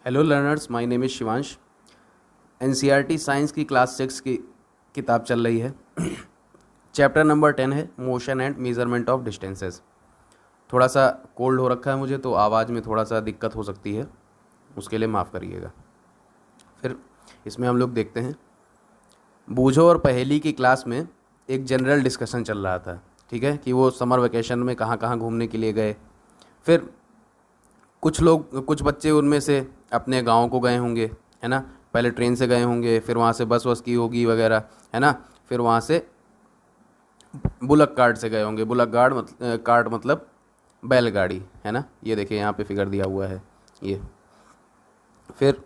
Hello learners, my name is Shivansh. NCERT science की class 6 की किताब चल रही है। चैप्टर नंबर 10 है motion and measurement of distances. थोड़ा सा कोल्ड हो रखा है मुझे, तो आवाज़ में थोड़ा सा दिक्कत हो सकती है, उसके लिए माफ़ करिएगा। फिर इसमें हम लोग देखते हैं, बूझो और पहेली की क्लास में एक जनरल डिस्कशन चल रहा था। ठीक है, कि वो समर वेकेशन में कहाँ कहाँ घूमने के लिए गए। फिर कुछ बच्चे उनमें से अपने गाँव को गए होंगे, है ना। पहले ट्रेन से गए होंगे, फिर वहाँ से बस की होगी वगैरह, है ना। फिर वहाँ से बुलक कार्ट से गए होंगे। बुलक कार्ट मतलब बैलगाड़ी, है ना। ये देखिए यहाँ पे फिगर दिया हुआ है ये। फिर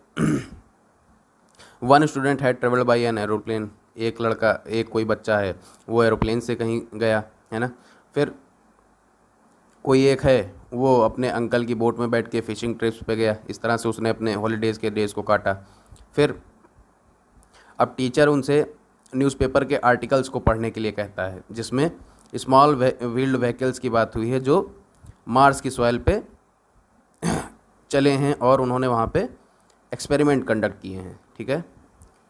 one student had travelled by an aeroplane. एक लड़का, एक कोई बच्चा है, वो एरोप्लेन से कहीं गया, है ना। फिर कोई एक है, वो अपने अंकल की बोट में बैठ के फिशिंग ट्रिप्स पे गया। इस तरह से उसने अपने हॉलीडेज़ के डेज़ को काटा। फिर अब टीचर उनसे न्यूज़पेपर के आर्टिकल्स को पढ़ने के लिए कहता है, जिसमें स्मॉल व्हील्ड व्हीकल्स की बात हुई है जो मार्स की सॉइल पे चले हैं और उन्होंने वहाँ पे एक्सपेरिमेंट कंडक्ट किए हैं। ठीक है,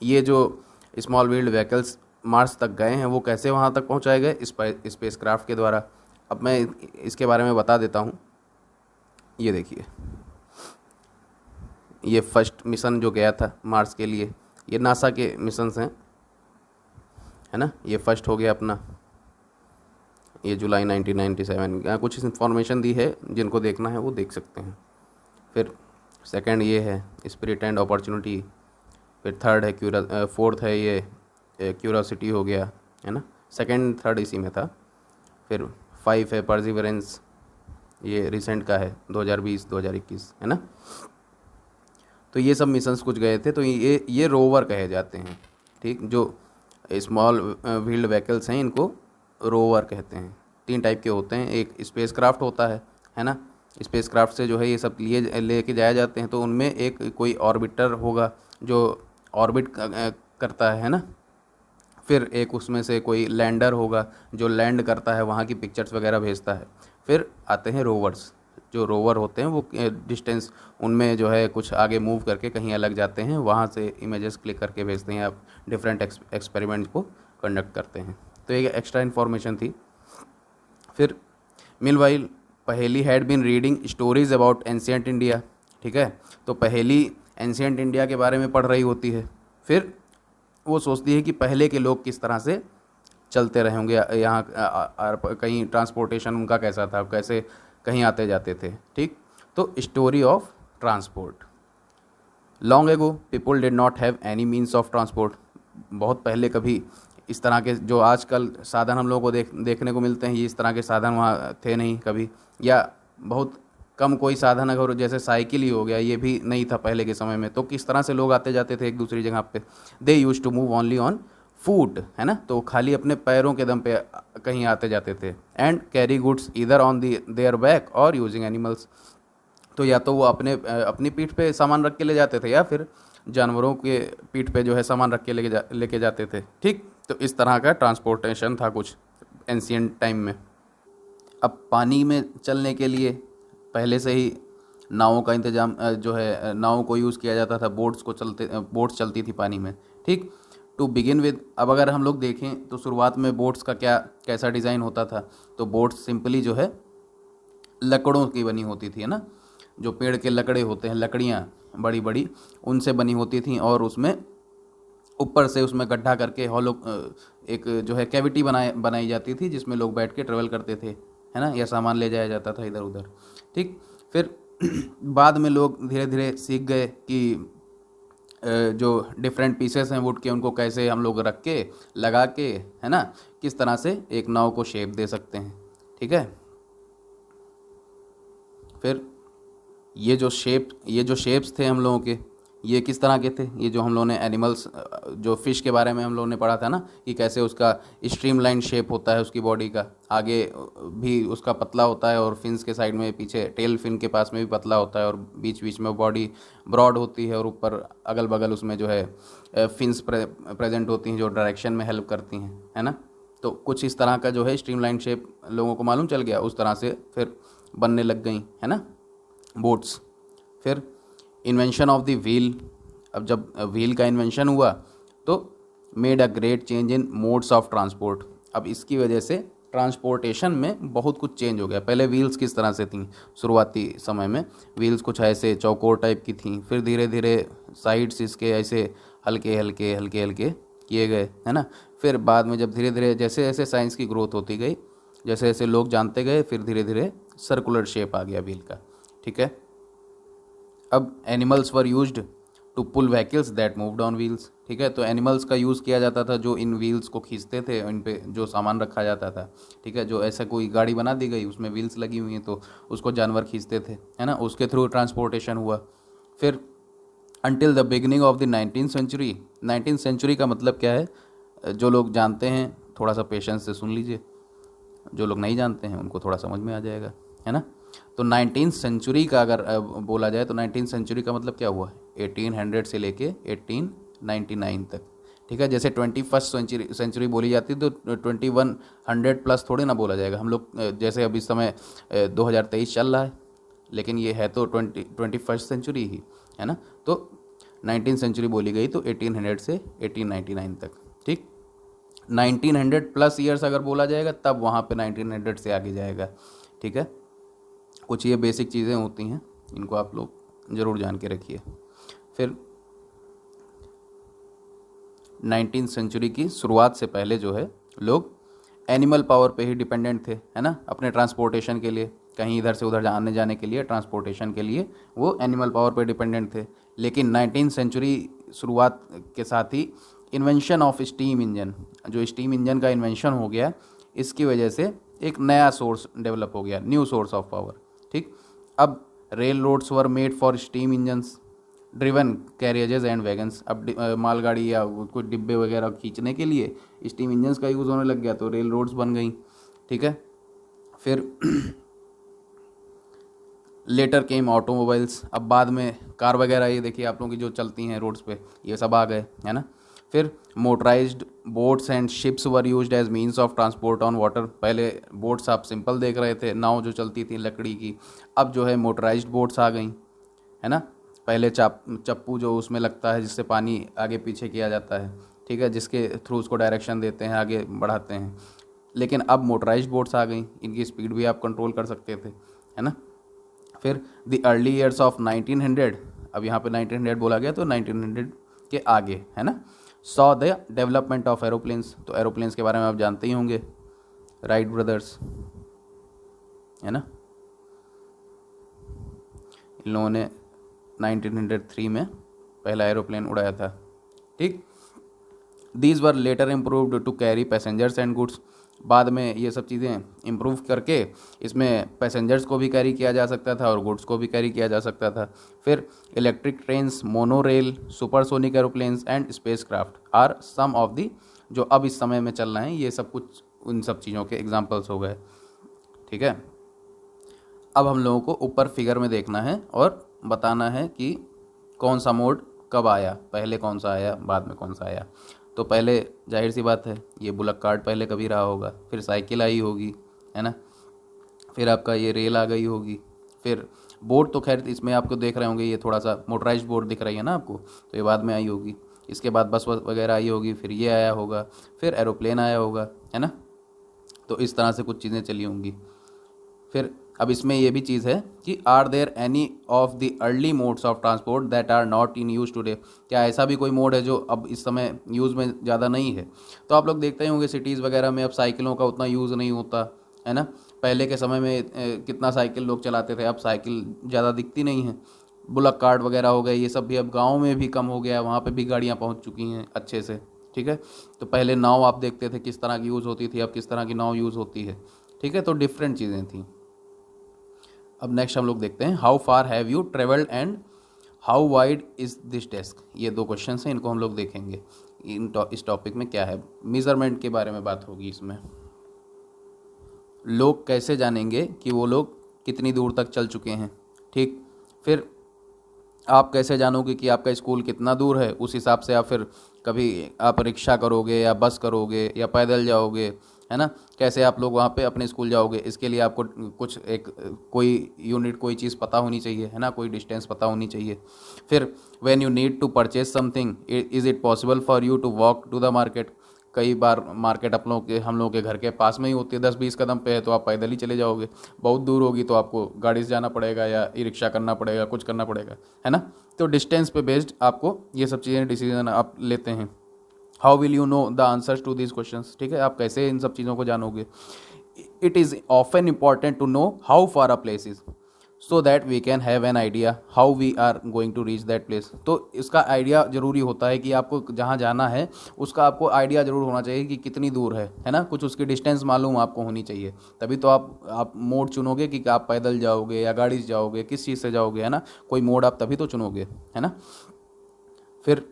ये जो स्मॉल व्हील्ड व्हीकल्स मार्स तक गए हैं वो कैसे वहाँ तक पहुँचाए गए, स्पेस क्राफ्ट के द्वारा। अब मैं इसके बारे में बता देता हूँ। ये देखिए, ये फर्स्ट मिशन जो गया था मार्स के लिए, ये नासा के मिशंस हैं, है ना। ये फर्स्ट हो गया अपना, ये जुलाई 1997। यहाँ कुछ इन्फॉर्मेशन दी है, जिनको देखना है वो देख सकते हैं। फिर सेकंड ये है स्पिरिट एंड अपॉर्चुनिटी। फिर थर्ड है फोर्थ है ये क्यूरोसिटी हो गया, है ना। सेकंड थर्ड इसी में था। फिर 5 है परसिवरेंस, ये रिसेंट का है 2020-2021, है ना। तो ये सब मिशंस कुछ गए थे, तो ये रोवर कहे जाते हैं। ठीक, जो स्मॉल व्हील्ड व्हीकल्स हैं इनको रोवर कहते हैं। 3 टाइप के होते हैं। एक स्पेस क्राफ्ट होता है ना। स्पेस क्राफ्ट से जो है ये सब लेके जाए जाते हैं, तो उनमें एक कोई ऑर्बिटर होगा जो ऑर्बिट करता है ना। फिर एक उसमें से कोई लैंडर होगा जो लैंड करता है, वहाँ की पिक्चर्स वगैरह भेजता है। फिर आते हैं रोवर्स। जो रोवर होते हैं वो डिस्टेंस उनमें जो है कुछ आगे मूव करके कहीं अलग जाते हैं, वहाँ से इमेजेस क्लिक करके भेजते हैं, आप डिफरेंट एक्सपेरिमेंट को कंडक्ट करते हैं। तो एक एक्स्ट्रा इन्फॉर्मेशन थी। फिर meanwhile Paheli had been reading stories about ancient India. ठीक है, तो पहेली एंशियंट इंडिया के बारे में पढ़ रही होती है। फिर वो सोचती है कि पहले के लोग किस तरह से चलते रहे होंगे यहाँ, कहीं ट्रांसपोर्टेशन उनका कैसा था, कैसे कहीं आते जाते थे। ठीक, तो story of transport. Long ago people did not have any means of transport. बहुत पहले कभी इस तरह के जो आजकल साधन हम लोगों को देखने को मिलते हैं, ये इस तरह के साधन वहाँ थे नहीं कभी, या बहुत कम कोई साधन, अगर जैसे साइकिल ही हो गया, ये भी नहीं था पहले के समय में। तो किस तरह से लोग आते जाते थे एक दूसरी जगह पे। They use to move only on foot, है ना। तो खाली अपने पैरों के दम पे कहीं आते जाते थे। एंड कैरी गुड्स इधर ऑन दी देयर बैक और यूजिंग एनिमल्स। तो या तो वो अपनी पीठ पे सामान रख के ले जाते थे, या फिर जानवरों के पीठ पे जो है सामान रख के लेके जाते थे। ठीक, तो इस तरह का ट्रांसपोर्टेशन था कुछ एंशियंट टाइम में। अब पानी में चलने के लिए पहले से ही नावों का इंतजाम जो है नावों को यूज़ किया जाता था। बोट्स चलती थी पानी में। ठीक, टू बिगिन विद, अब अगर हम लोग देखें तो शुरुआत में बोट्स का कैसा डिज़ाइन होता था। तो बोट्स सिंपली जो है लकड़ों की बनी होती थी, है ना। जो पेड़ के लकड़े होते हैं, लकड़ियाँ बड़ी बड़ी, उनसे बनी होती थी, और उसमें ऊपर से उसमें गड्ढा करके हॉलो एक जो है कैविटी बनाई जाती थी, जिसमें लोग बैठ के ट्रेवल करते थे, है ना, या सामान ले जाया जाता था इधर उधर। ठीक, फिर बाद में लोग धीरे धीरे सीख गए कि जो डिफरेंट पीसेस हैं वुड के, उनको कैसे हम लोग रख के लगा के, है ना, किस तरह से एक नाव को शेप दे सकते हैं। ठीक है, फिर ये जो शेप्स थे हम लोगों के, ये किस तरह के थे। ये जो हम लोगों ने एनिमल्स, जो फ़िश के बारे में हम लोगों ने पढ़ा था ना, कि कैसे उसका स्ट्रीमलाइन शेप होता है उसकी बॉडी का, आगे भी उसका पतला होता है, और फिन्स के साइड में, पीछे टेल फिन के पास में भी पतला होता है, और बीच बीच में बॉडी ब्रॉड होती है, और ऊपर अगल बगल उसमें जो है फिन्स प्रेजेंट होती हैं जो डायरेक्शन में हेल्प करती हैं, है ना। तो कुछ इस तरह का जो है स्ट्रीमलाइन शेप लोगों को मालूम चल गया, उस तरह से फिर बनने लग गई, है ना, बोट्स। फिर इन्वेंशन ऑफ द व्हील, अब जब व्हील का इन्वेंशन हुआ तो made a great change in modes of transport, अब इसकी वजह से ट्रांसपोर्टेशन में बहुत कुछ चेंज हो गया। पहले व्हील्स किस तरह से थी, शुरुआती समय में व्हील्स कुछ ऐसे चौकोर टाइप की थी, फिर धीरे धीरे साइड्स इसके ऐसे हल्के हल्के हल्के हल्के किए गए, है ना। फिर बाद में जब धीरे धीरे जैसे जैसे साइंस की ग्रोथ होती गई, जैसे जैसे लोग जानते गए, फिर धीरे धीरे सर्कुलर शेप आ गया व्हील का, ठीक है। अब animals were used to pull vehicles that moved on wheels, ठीक है। तो एनिमल्स का यूज़ किया जाता था जो इन व्हील्स को खींचते थे, इन पे जो सामान रखा जाता था, ठीक है। जो ऐसा कोई गाड़ी बना दी गई उसमें व्हील्स लगी हुई हैं तो उसको जानवर खींचते थे, है ना, उसके थ्रू ट्रांसपोर्टेशन हुआ। फिर until the beginning of the 19th century, 19th century का मतलब क्या है, जो लोग जानते हैं थोड़ा सा पेशेंस से सुन लीजिए, जो लोग नहीं जानते हैं उनको थोड़ा समझ में आ जाएगा, है ना। तो 19th सेंचुरी का अगर बोला जाए तो 19th सेंचुरी का मतलब क्या हुआ, 1800 से लेके 1899 तक, ठीक है। जैसे 21st सेंचुरी बोली जाती है तो 2100 प्लस थोड़ी ना बोला जाएगा। हम लोग जैसे अब इस समय 2023 चल रहा है, लेकिन ये है तो 21st सेंचुरी ही, है ना। तो 19th सेंचुरी बोली गई तो 1800 से 1899 तक, ठीक। 1900 प्लस ईयर्स अगर बोला जाएगा तब वहाँ पे 1900 से आगे जाएगा, ठीक है। कुछ ये बेसिक चीज़ें होती हैं, इनको आप लोग ज़रूर जान के रखिए। फिर 19th सेंचुरी की शुरुआत से पहले जो है लोग एनिमल पावर पे ही डिपेंडेंट थे, है ना, अपने ट्रांसपोर्टेशन के लिए, कहीं इधर से उधर आने जाने के लिए, ट्रांसपोर्टेशन के लिए वो एनिमल पावर पे डिपेंडेंट थे। लेकिन 19th सेंचुरी शुरुआत के साथ ही इन्वेंशन ऑफ स्टीम इंजन, जो स्टीम इंजन का इन्वेंशन हो गया, इसकी वजह से एक नया सोर्स डेवलप हो गया, न्यू सोर्स ऑफ पावर, ठीक। अब rail roads were made for steam engines driven carriages and wagons, अब मालगाड़ी या कोई डिब्बे वगैरह खींचने के लिए स्टीम इंजन्स का यूज़ होने लग गया तो रेल रोड्स बन गई, ठीक है। फिर लेटर केम ऑटोमोबाइल्स, अब बाद में कार वगैरह ये देखिए आप लोगों की जो चलती हैं रोड्स पे, ये सब आ गए, है ना। फिर motorized boats and ships were used as means of transport on water, पहले बोट्स आप सिंपल देख रहे थे, नाव जो चलती थी लकड़ी की, अब जो है मोटराइज्ड बोट्स आ गई, है ना। पहले चप्पू जो उसमें लगता है जिससे पानी आगे पीछे किया जाता है, ठीक है, जिसके थ्रू उसको डायरेक्शन देते हैं, आगे बढ़ाते हैं। लेकिन अब मोटराइज्ड बोट्स आ गई, इनकी स्पीड भी आप कंट्रोल कर सकते थे, है ना। फिर द अर्ली ईयर्स ऑफ 1900, अब यहाँ पे 1900 बोला गया तो 1900 के आगे, है ना, saw the development of aeroplanes, तो एरोप्लेन्स के बारे में आप जानते ही होंगे, राइट ब्रदर्स, है ना, इन लोगों ने 1903 में पहला एरोप्लेन उड़ाया था, ठीक। These were later improved to carry passengers and goods, बाद में ये सब चीज़ें इम्प्रूव करके इसमें पैसेंजर्स को भी कैरी किया जा सकता था और गुड्स को भी कैरी किया जा सकता था। फिर electric trains, monorail, supersonic aeroplanes and spacecraft are some of the, जो अब इस समय में चल रहे हैं, ये सब कुछ उन सब चीज़ों के एग्जाम्पल्स हो गए, ठीक है। अब हम लोगों को ऊपर फिगर में देखना है और बताना है कि कौन सा मोड कब आया, पहले कौन सा आया, बाद में कौन सा आया। तो पहले जाहिर सी बात है ये बुलक कार्ट पहले कभी रहा होगा, फिर साइकिल आई होगी, है ना, फिर आपका ये रेल आ गई होगी, फिर बोट तो खैर इसमें आपको देख रहे होंगे ये थोड़ा सा मोटराइज्ड बोट दिख रही है ना आपको, तो ये बाद में आई होगी। इसके बाद बस वगैरह आई होगी, फिर ये आया होगा, फिर एरोप्लेन आया होगा, है ना। तो इस तरह से कुछ चीज़ें चली होंगी। फिर अब इसमें ये भी चीज़ है कि are there any of the early modes of transport that are not in use today, क्या ऐसा भी कोई मोड है जो अब इस समय यूज़ में ज़्यादा नहीं है। तो आप लोग देखते ही होंगे सिटीज़ वगैरह में अब साइकिलों का उतना यूज़ नहीं होता, है ना। पहले के समय में कितना साइकिल लोग चलाते थे, अब साइकिल ज़्यादा दिखती नहीं है। बुलक कार्ट वगैरह हो गए, ये सब भी अब गाँव में भी कम हो गया, वहाँ पर भी गाड़ियाँ पहुँच चुकी हैं अच्छे से, ठीक है। तो पहले नाव आप देखते थे किस तरह की यूज़ होती थी, अब किस तरह की नाव यूज़ होती है, ठीक है। तो डिफरेंट चीज़ें थी। अब नेक्स्ट हम लोग देखते हैं how far have you travelled and how wide is this desk, ये दो क्वेश्चन हैं, इनको हम लोग देखेंगे। इस टॉपिक में क्या है, मेज़रमेंट के बारे में बात होगी इसमें। लोग कैसे जानेंगे कि वो लोग कितनी दूर तक चल चुके हैं, ठीक। फिर आप कैसे जानोगे कि आपका स्कूल कितना दूर है, उस हिसाब से आप फिर कभी आप रिक्शा करोगे या बस करोगे या पैदल जाओगे है ना, कैसे आप लोग वहाँ पे अपने स्कूल जाओगे, इसके लिए आपको कुछ एक कोई यूनिट कोई चीज़ पता होनी चाहिए, है ना, कोई डिस्टेंस पता होनी चाहिए। फिर when you need to purchase something, is it possible for you to walk to the market. कई बार मार्केट हम लोग के घर के पास में ही होती है, 10-20 कदम पे है, तो आप पैदल ही चले जाओगे। बहुत दूर होगी तो आपको गाड़ी से जाना पड़ेगा या ई रिक्शा करना पड़ेगा, कुछ करना पड़ेगा, है ना। तो डिस्टेंस पे बेस्ड आपको ये सब चीज़ें डिसीजन आप लेते हैं। How will you know the answers to this questions, ठीक है, आप कैसे इन सब चीज़ों को जानोगे। It is often important to know how far a place is, so that we can have an idea how we are going to reach that place. तो इसका आइडिया ज़रूरी होता है कि आपको जहाँ जाना है उसका आपको आइडिया ज़रूर होना चाहिए कि कितनी दूर है ना, कुछ उसकी डिस्टेंस मालूम आपको होनी चाहिए। तभी तो आप मोड चुनोगे कि आप पैदल जाओगे या गाड़ी से जाओगे, किस चीज़ से जाओगे, है ना, कोई मोड आप तभी तो चुनोगे, है ना। फिर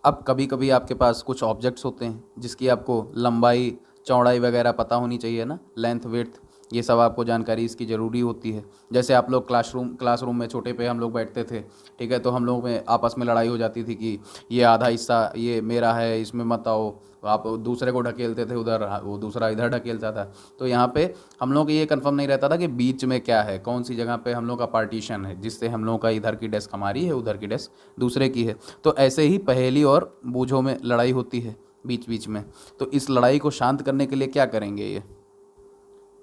अब कभी कभी आपके पास कुछ ऑब्जेक्ट्स होते हैं जिसकी आपको लंबाई चौड़ाई वगैरह पता होनी चाहिए ना, लेंथ विड्थ, ये सब आपको जानकारी इसकी ज़रूरी होती है। जैसे आप लोग क्लासरूम में छोटे पे हम लोग बैठते थे, ठीक है, तो हम लोग में आपस में लड़ाई हो जाती थी कि ये आधा हिस्सा ये मेरा है, इसमें मत आओ, आप दूसरे को ढकेलते थे उधर, वो दूसरा इधर ढकेलता था। तो यहाँ पे हम लोग ये कंफर्म नहीं रहता था कि बीच में क्या है, कौन सी जगह पे हम लोग का पार्टीशन है, जिससे हम लोग का इधर की डेस्क हमारी है, उधर की डेस्क दूसरे की है। तो ऐसे ही पहेली और बूझों में लड़ाई होती है बीच बीच में। तो इस लड़ाई को शांत करने के लिए क्या करेंगे ये,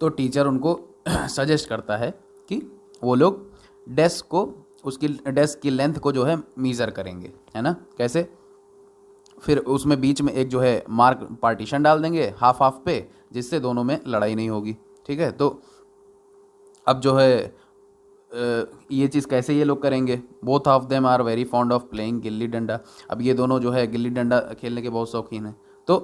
तो टीचर उनको सजेस्ट करता है कि वो लोग उसकी डेस्क की लेंथ को जो है मीज़र करेंगे, है ना, कैसे। फिर उसमें बीच में एक जो है मार्क पार्टीशन डाल देंगे हाफ हाफ पे, जिससे दोनों में लड़ाई नहीं होगी, ठीक है। तो अब जो है ये चीज़ कैसे ये लोग करेंगे, both of them are very fond of playing gilli danda. अब ये दोनों जो है गिल्ली डंडा खेलने के बहुत शौकीन हैं। तो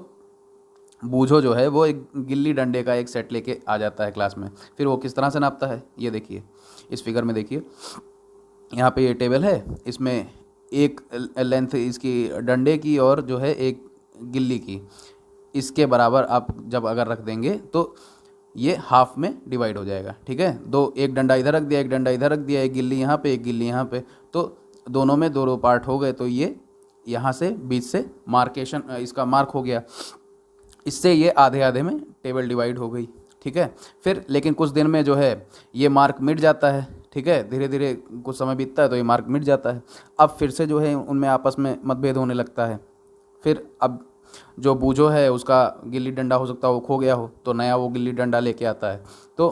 बूझो जो है वो एक गिल्ली डंडे का एक सेट लेके आ जाता है क्लास में। फिर वो किस तरह से नापता है ये देखिए, इस फिगर में देखिए, यहाँ पे ये टेबल है, इसमें एक लेंथ इसकी डंडे की और जो है एक गिल्ली की, इसके बराबर आप जब अगर रख देंगे तो ये हाफ में डिवाइड हो जाएगा, ठीक है। एक डंडा इधर रख दिया, एक डंडा इधर रख दिया, एक गिल्ली यहाँ पे, एक गिल्ली यहाँ पे, तो दोनों में दो पार्ट हो गए। तो ये यहाँ से बीच से मार्केशन इसका मार्क हो गया, इससे ये आधे आधे में टेबल डिवाइड हो गई, ठीक है। फिर लेकिन कुछ दिन में जो है ये मार्क मिट जाता है, ठीक है, धीरे धीरे कुछ समय बीतता है तो ये मार्क मिट जाता है। अब फिर से जो है उनमें आपस में मतभेद होने लगता है। फिर अब जो बूझो है उसका गिल्ली डंडा हो सकता है वो खो गया हो, तो नया वो गिल्ली डंडा लेके आता है। तो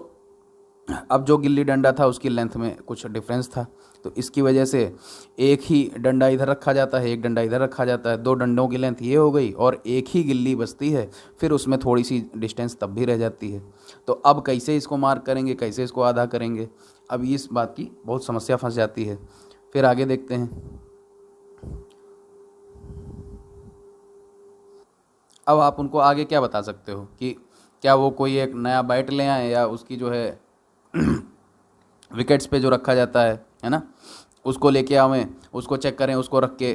अब जो गिल्ली डंडा था उसकी लेंथ में कुछ डिफरेंस था, तो इसकी वजह से एक ही डंडा इधर रखा जाता है, एक डंडा इधर रखा जाता है, दो डंडों की लेंथ ये हो गई और एक ही गिल्ली बचती है। फिर उसमें थोड़ी सी डिस्टेंस तब भी रह जाती है। तो अब कैसे इसको मार्क करेंगे, कैसे इसको आधा करेंगे, अब इस बात की बहुत समस्या फंस जाती है। फिर आगे देखते हैं। अब आप उनको आगे क्या बता सकते हो कि क्या वो कोई एक नया बैट ले आए, या उसकी जो है विकेट्स पे जो रखा जाता है ना, उसको लेके आवें, उसको चेक करें, उसको रख के,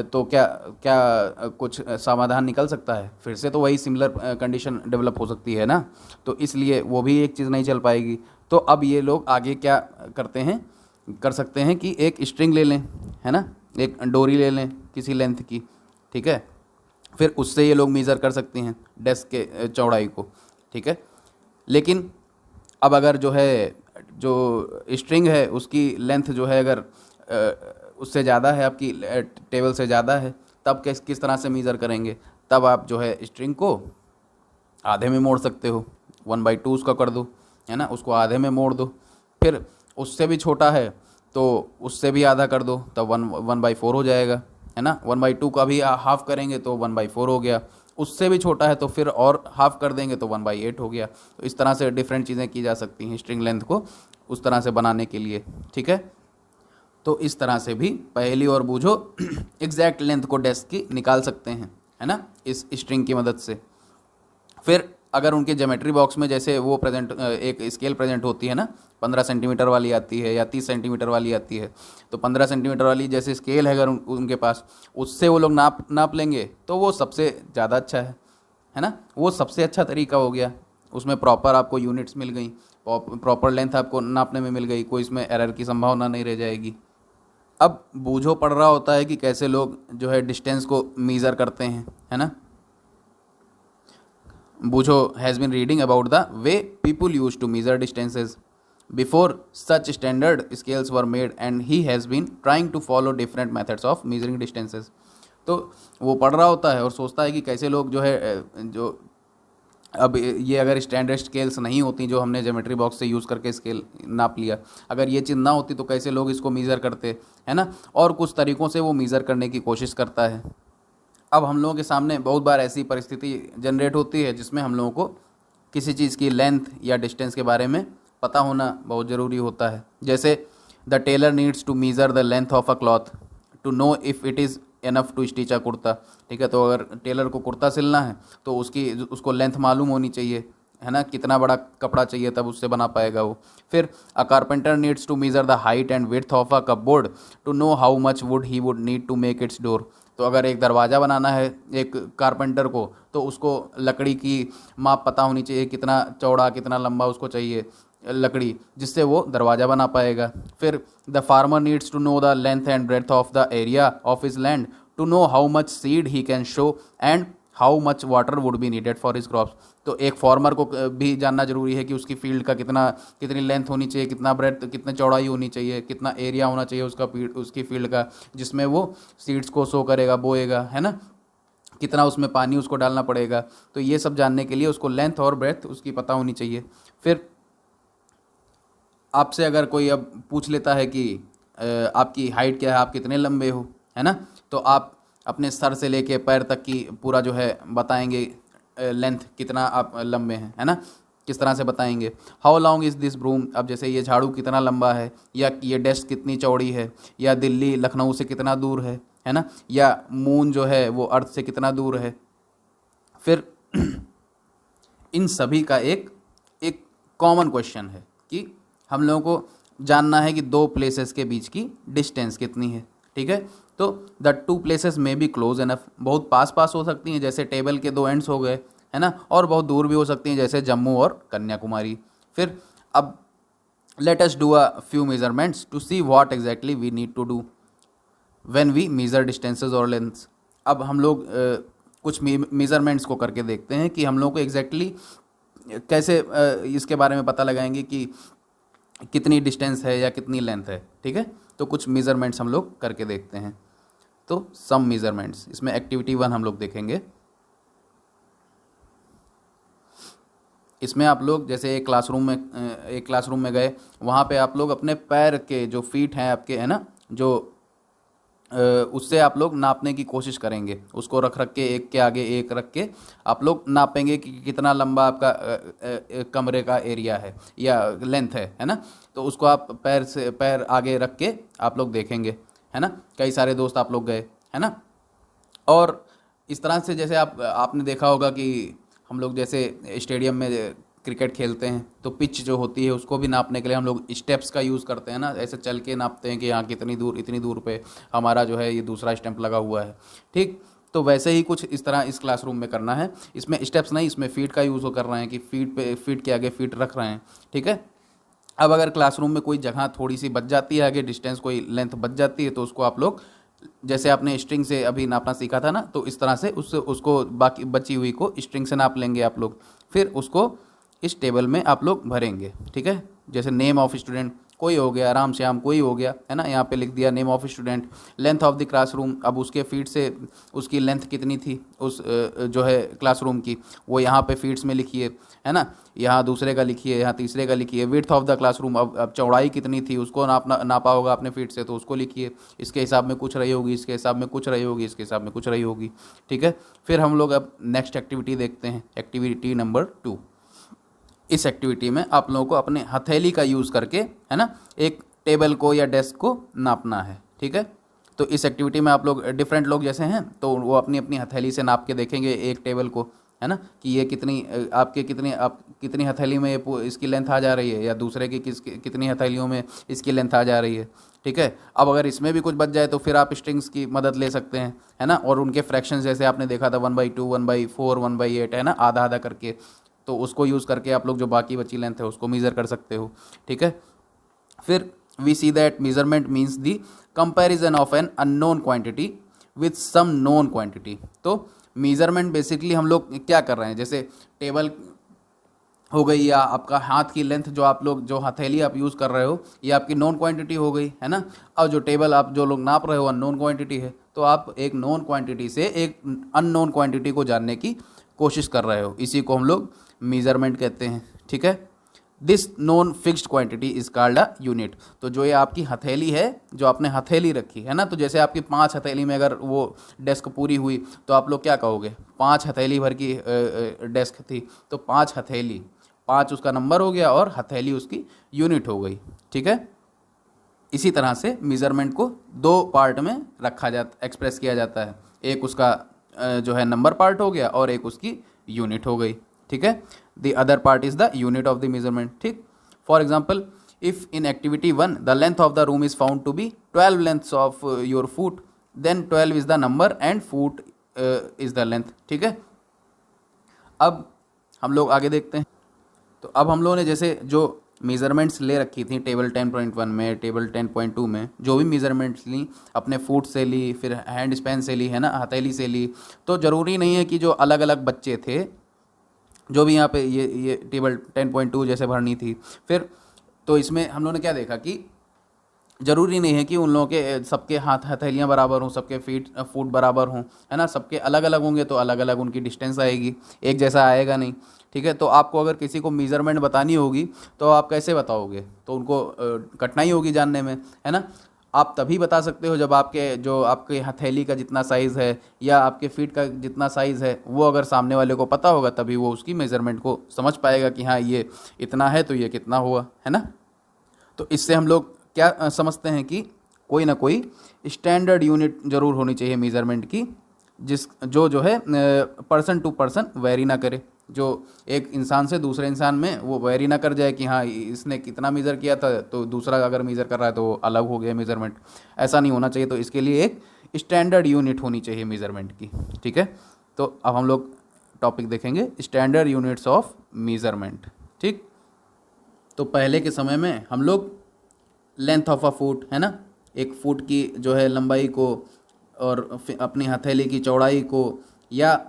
तो क्या क्या कुछ समाधान निकल सकता है, फिर से तो वही सिमिलर कंडीशन डेवलप हो सकती है ना। तो इसलिए वो भी एक चीज़ नहीं चल पाएगी। तो अब ये लोग आगे क्या कर सकते हैं कि एक स्ट्रिंग ले लें, है ना, एक डोरी ले लें किसी लेंथ की, ठीक है। फिर उससे ये लोग मेज़र कर सकते हैं डेस्क के चौड़ाई को, ठीक है। लेकिन अब अगर जो है जो स्ट्रिंग है उसकी लेंथ जो है अगर उससे ज़्यादा है, आपकी टेबल से ज़्यादा है, तब किस तरह से मेज़र करेंगे। तब आप जो है स्ट्रिंग को आधे में मोड़ सकते हो, 1/2 उसका कर दो, है ना, उसको आधे में मोड़ दो। फिर उससे भी छोटा है तो उससे भी आधा कर दो, तब 1/4 हो जाएगा, है ना। 1/2 का भी हाफ करेंगे तो 1/4 हो गया। उससे भी छोटा है तो फिर और हाफ कर देंगे तो 1/8 हो गया। तो इस तरह से डिफरेंट चीज़ें की जा सकती हैं स्ट्रिंग लेंथ को उस तरह से बनाने के लिए, ठीक है। तो इस तरह से भी पहेली और बूझो एग्जैक्ट लेंथ को डेस्क की निकाल सकते हैं, है ना, इस स्ट्रिंग की मदद से। फिर अगर उनके ज्योमेट्री बॉक्स में जैसे वो एक स्केल प्रेजेंट होती है ना, 15 सेंटीमीटर वाली आती है या 30 सेंटीमीटर वाली आती है, तो 15 सेंटीमीटर वाली जैसे स्केल है अगर उनके पास, उससे वो लोग नाप लेंगे तो वो सबसे ज़्यादा अच्छा है ना, वो सबसे अच्छा तरीका हो गया। उसमें प्रॉपर आपको यूनिट्स मिल गई, प्रॉपर लेंथ आपको नापने में मिल गई, कोई इसमें एरर की संभावना नहीं रह जाएगी। अब बूझो पड़ रहा होता है कि कैसे लोग जो है डिस्टेंस को मीज़र करते हैं, है ना। Boojho has been reading about the way people use to measure distances before such standard scales were made and he has been trying to follow different methods of measuring distances. तो वो पढ़ रहा होता है और सोचता है कि कैसे लोग जो है जो अब ये अगर स्टैंडर्ड स्केल्स नहीं होती जो हमने ज्योमेट्री बॉक्स से यूज़ करके स्केल नाप लिया, अगर ये चीज़ ना होती तो कैसे लोग इसको मीज़र करते, है ना। और कुछ तरीक़ों से वो मीज़र करने की कोशिश करता है। अब हम लोगों के सामने बहुत बार ऐसी परिस्थिति जनरेट होती है जिसमें हम लोगों को किसी चीज़ की लेंथ या डिस्टेंस के बारे में पता होना बहुत ज़रूरी होता है। जैसे the tailor needs to measure the length of a cloth to know if it is enough to stitch a kurta. ठीक है, तो अगर टेलर को कुर्ता सिलना है तो उसको लेंथ मालूम होनी चाहिए, है ना, कितना बड़ा कपड़ा चाहिए तब उससे बना पाएगा वो। फिर a carpenter needs to measure the height and width of a cupboard to know how much wood he would need to make its door. तो अगर एक दरवाज़ा बनाना है एक कारपेंटर को तो उसको लकड़ी की माप पता होनी चाहिए, कितना चौड़ा कितना लंबा उसको चाहिए लकड़ी, जिससे वो दरवाज़ा बना पाएगा। फिर the farmer needs to know the length and breadth of the area of his land to know how much seed he can sow and how much water would be needed for his crops. तो एक farmer को भी जानना जरूरी है कि उसकी field का कितनी लेंथ होनी चाहिए, कितना ब्रेथ, कितनी चौड़ाई होनी चाहिए, कितना एरिया होना चाहिए उसकी फील्ड का जिसमें वो सीड्स को सो करेगा, बोएगा, है ना, कितना उसमें पानी उसको डालना पड़ेगा। तो ये सब जानने के लिए उसको लेंथ और ब्रेथ उसकी पता होनी चाहिए। फिर आपसे अगर कोई अब पूछ लेता है कि आपकी हाइट क्या है, आप कितने लंबे हो, है ना, तो आप अपने सर से लेके पैर तक की पूरा जो है बताएंगे लेंथ कितना आप लंबे हैं, है ना, किस तरह से बताएंगे। How long is this broom, अब जैसे ये झाड़ू कितना लंबा है, या ये डेस्क कितनी चौड़ी है, या दिल्ली लखनऊ से कितना दूर है ना, या मून जो है वो अर्थ से कितना दूर है। फिर इन सभी का एक कॉमन क्वेश्चन है कि हम लोगों को जानना है कि दो प्लेसेस के बीच की डिस्टेंस कितनी है। ठीक है, तो द टू प्लेसेस में बी क्लोज एनफ, बहुत पास पास हो सकती हैं जैसे टेबल के दो एंड्स हो गए, है ना, और बहुत दूर भी हो सकती हैं जैसे जम्मू और कन्याकुमारी। फिर अब let us do a few measurements to see what exactly we need to do when we measure distances और लेंथ्स। अब हम लोग कुछ मेज़रमेंट्स को करके देखते हैं कि हम लोग को एग्जैक्टली कैसे इसके बारे में पता लगाएंगे कि कितनी डिस्टेंस है या कितनी लेंथ है। ठीक है, तो कुछ मेज़रमेंट्स हम लोग करके देखते हैं। तो सम मेज़रमेंट्स, इसमें एक्टिविटी 1 हम लोग देखेंगे। इसमें आप लोग जैसे एक क्लासरूम में गए, वहाँ पे आप लोग अपने पैर के जो फीट हैं आपके, है ना, जो उससे आप लोग नापने की कोशिश करेंगे, उसको रख के एक के आगे एक रख के आप लोग नापेंगे कि कितना लंबा आपका कमरे का एरिया है या लेंथ है ना। तो उसको आप पैर आगे रख के आप लोग देखेंगे, है ना। कई सारे दोस्त आप लोग गए, है ना, और इस तरह से जैसे आपने देखा होगा कि हम लोग जैसे स्टेडियम में क्रिकेट खेलते हैं तो पिच जो होती है उसको भी नापने के लिए हम लोग स्टेप्स का यूज़ करते हैं ना, ऐसे चल के नापते हैं कि यहाँ कितनी दूर, इतनी दूर पे हमारा जो है ये दूसरा स्टैंप लगा हुआ है। ठीक, तो वैसे ही कुछ इस तरह इस क्लासरूम में करना है। इसमें स्टेप्स नहीं, इसमें फीट का यूज़ कर रहे हैं कि फीट के आगे फीट रख रहे हैं। ठीक है, अब अगर क्लासरूम में कोई जगह थोड़ी सी बच जाती है, आगे डिस्टेंस कोई लेंथ बच जाती है, तो उसको आप लोग जैसे आपने स्ट्रिंग से अभी नापना सीखा था ना, तो इस तरह से उसको बाकी बची हुई को स्ट्रिंग से नाप लेंगे आप लोग। फिर उसको इस टेबल में आप लोग भरेंगे। ठीक है, जैसे नेम ऑफ स्टूडेंट कोई हो गया, राम श्याम कोई हो गया, है ना, यहाँ पे लिख दिया name of student. Length of the classroom, अब उसके फीट से उसकी लेंथ कितनी थी उस जो है क्लासरूम की, वो यहाँ पे फीट्स में लिखिए, है ना, यहाँ दूसरे का लिखिए, यहाँ तीसरे का लिखिए। विड्थ ऑफ द क्लासरूम, अब चौड़ाई कितनी थी उसको नापा होगा आपने फीट से, तो उसको लिखिए। इसके हिसाब में कुछ रही होगी, इसके हिसाब में कुछ रही होगी, इसके हिसाब में कुछ रही होगी। ठीक है, फिर हम लोग अब नेक्स्ट एक्टिविटी देखते हैं, एक्टिविटी नंबर 2। इस एक्टिविटी में आप लोगों को अपने हथेली का यूज़ करके, है ना, एक टेबल को या डेस्क को नापना है। ठीक है, तो इस एक्टिविटी में आप लोग डिफरेंट लोग जैसे हैं तो वो अपनी अपनी हथेली से नाप के देखेंगे एक टेबल को, है ना, कि ये कितनी हथेली में ये इसकी लेंथ आ जा रही है, या दूसरे की कितनी हथेलियों में इसकी लेंथ आ जा रही है। ठीक है, अब अगर इसमें भी कुछ बच जाए तो फिर आप स्ट्रिंग्स की मदद ले सकते हैं, है ना, और उनके फ्रैक्शंस जैसे आपने देखा था 1/2, 1/4, 1/8, है ना, आधा आधा करके, तो उसको यूज़ करके आप लोग जो बाकी बची लेंथ है उसको मेज़र कर सकते हो। ठीक है, फिर we see that measurement means the comparison of an unknown quantity with some known quantity. तो मेजरमेंट बेसिकली हम लोग क्या कर रहे हैं, जैसे टेबल हो गई, या आपका हाथ की लेंथ जो आप लोग जो हथेली आप यूज़ कर रहे हो, ये आपकी नॉन क्वांटिटी हो गई है ना। और जो टेबल आप जो लोग नाप रहे हो अननोन क्वांटिटी है, तो आप एक नॉन क्वांटिटी से एक अननोन क्वांटिटी को जानने की कोशिश कर रहे हो, इसी को हम लोग मेजरमेंट कहते हैं। ठीक है, this non fixed quantity is called a unit. तो जो ये आपकी हथेली है, जो आपने हथेली रखी है ना, तो जैसे आपकी 5 हथेली में अगर वो डेस्क पूरी हुई तो आप लोग क्या कहोगे, 5 हथेली भर की डेस्क थी, तो 5 हथेली, 5 उसका नंबर हो गया और हथेली उसकी यूनिट हो गई। ठीक है, इसी तरह से मेजरमेंट को 2 पार्ट में रखा जाता, एक्सप्रेस किया जाता है। एक उसका जो है नंबर पार्ट हो गया और एक उसकी यूनिट हो गई। ठीक है, the other part is the unit of the measurement. ठीक, for example, if in activity 1 the length of the room is found to be 12 lengths of your foot, then 12 is the number and foot is the length. ठीक है, अब हम लोग आगे देखते हैं। तो अब हम लोगों ने जैसे जो मेज़रमेंट्स ले रखी थी टेबल 10.1 में, टेबल 10.2 में, जो भी मेज़रमेंट्स ली, अपने फुट से ली, फिर हैंड स्पैन से ली, है ना, हथेली से ली, तो ज़रूरी नहीं है कि जो अलग अलग बच्चे थे, जो भी यहाँ पे ये टेबल 10.2 जैसे भरनी थी, फिर तो इसमें हम लोगों ने क्या देखा कि ज़रूरी नहीं है कि उन लोगों के सबके हाथ हथेलियाँ बराबर हों, सबके फुट बराबर हों, है ना, सबके अलग अलग होंगे तो अलग अलग उनकी डिस्टेंस आएगी, एक जैसा आएगा नहीं। ठीक है, तो आपको अगर किसी को मेज़रमेंट बतानी होगी तो आप कैसे बताओगे, तो उनको कठिनाई होगी जानने में, है ना। आप तभी बता सकते हो जब आपके हथेली का जितना साइज़ है या आपके फीट का जितना साइज़ है वो अगर सामने वाले को पता होगा, तभी वो उसकी मेज़रमेंट को समझ पाएगा कि हाँ ये इतना है तो ये कितना हुआ, है ना। तो इससे हम लोग क्या समझते हैं कि कोई ना कोई स्टैंडर्ड यूनिट ज़रूर होनी चाहिए मेज़रमेंट की, जो है पर्सन टू पर्सन वेरी ना करे, जो एक इंसान से दूसरे इंसान में वो वेरी ना कर जाए कि हाँ इसने कितना मेज़र किया था तो दूसरा अगर मेज़र कर रहा है तो वो अलग हो गया मेज़रमेंट, ऐसा नहीं होना चाहिए। तो इसके लिए एक स्टैंडर्ड यूनिट होनी चाहिए मेज़रमेंट की। ठीक है, तो अब हम लोग टॉपिक देखेंगे स्टैंडर्ड यूनिट्स ऑफ मेज़रमेंट। ठीक, तो पहले के समय में हम लोग लेंथ ऑफ अ फुट, है ना, एक फुट की जो है लंबाई को और अपनी हथेली की चौड़ाई को, या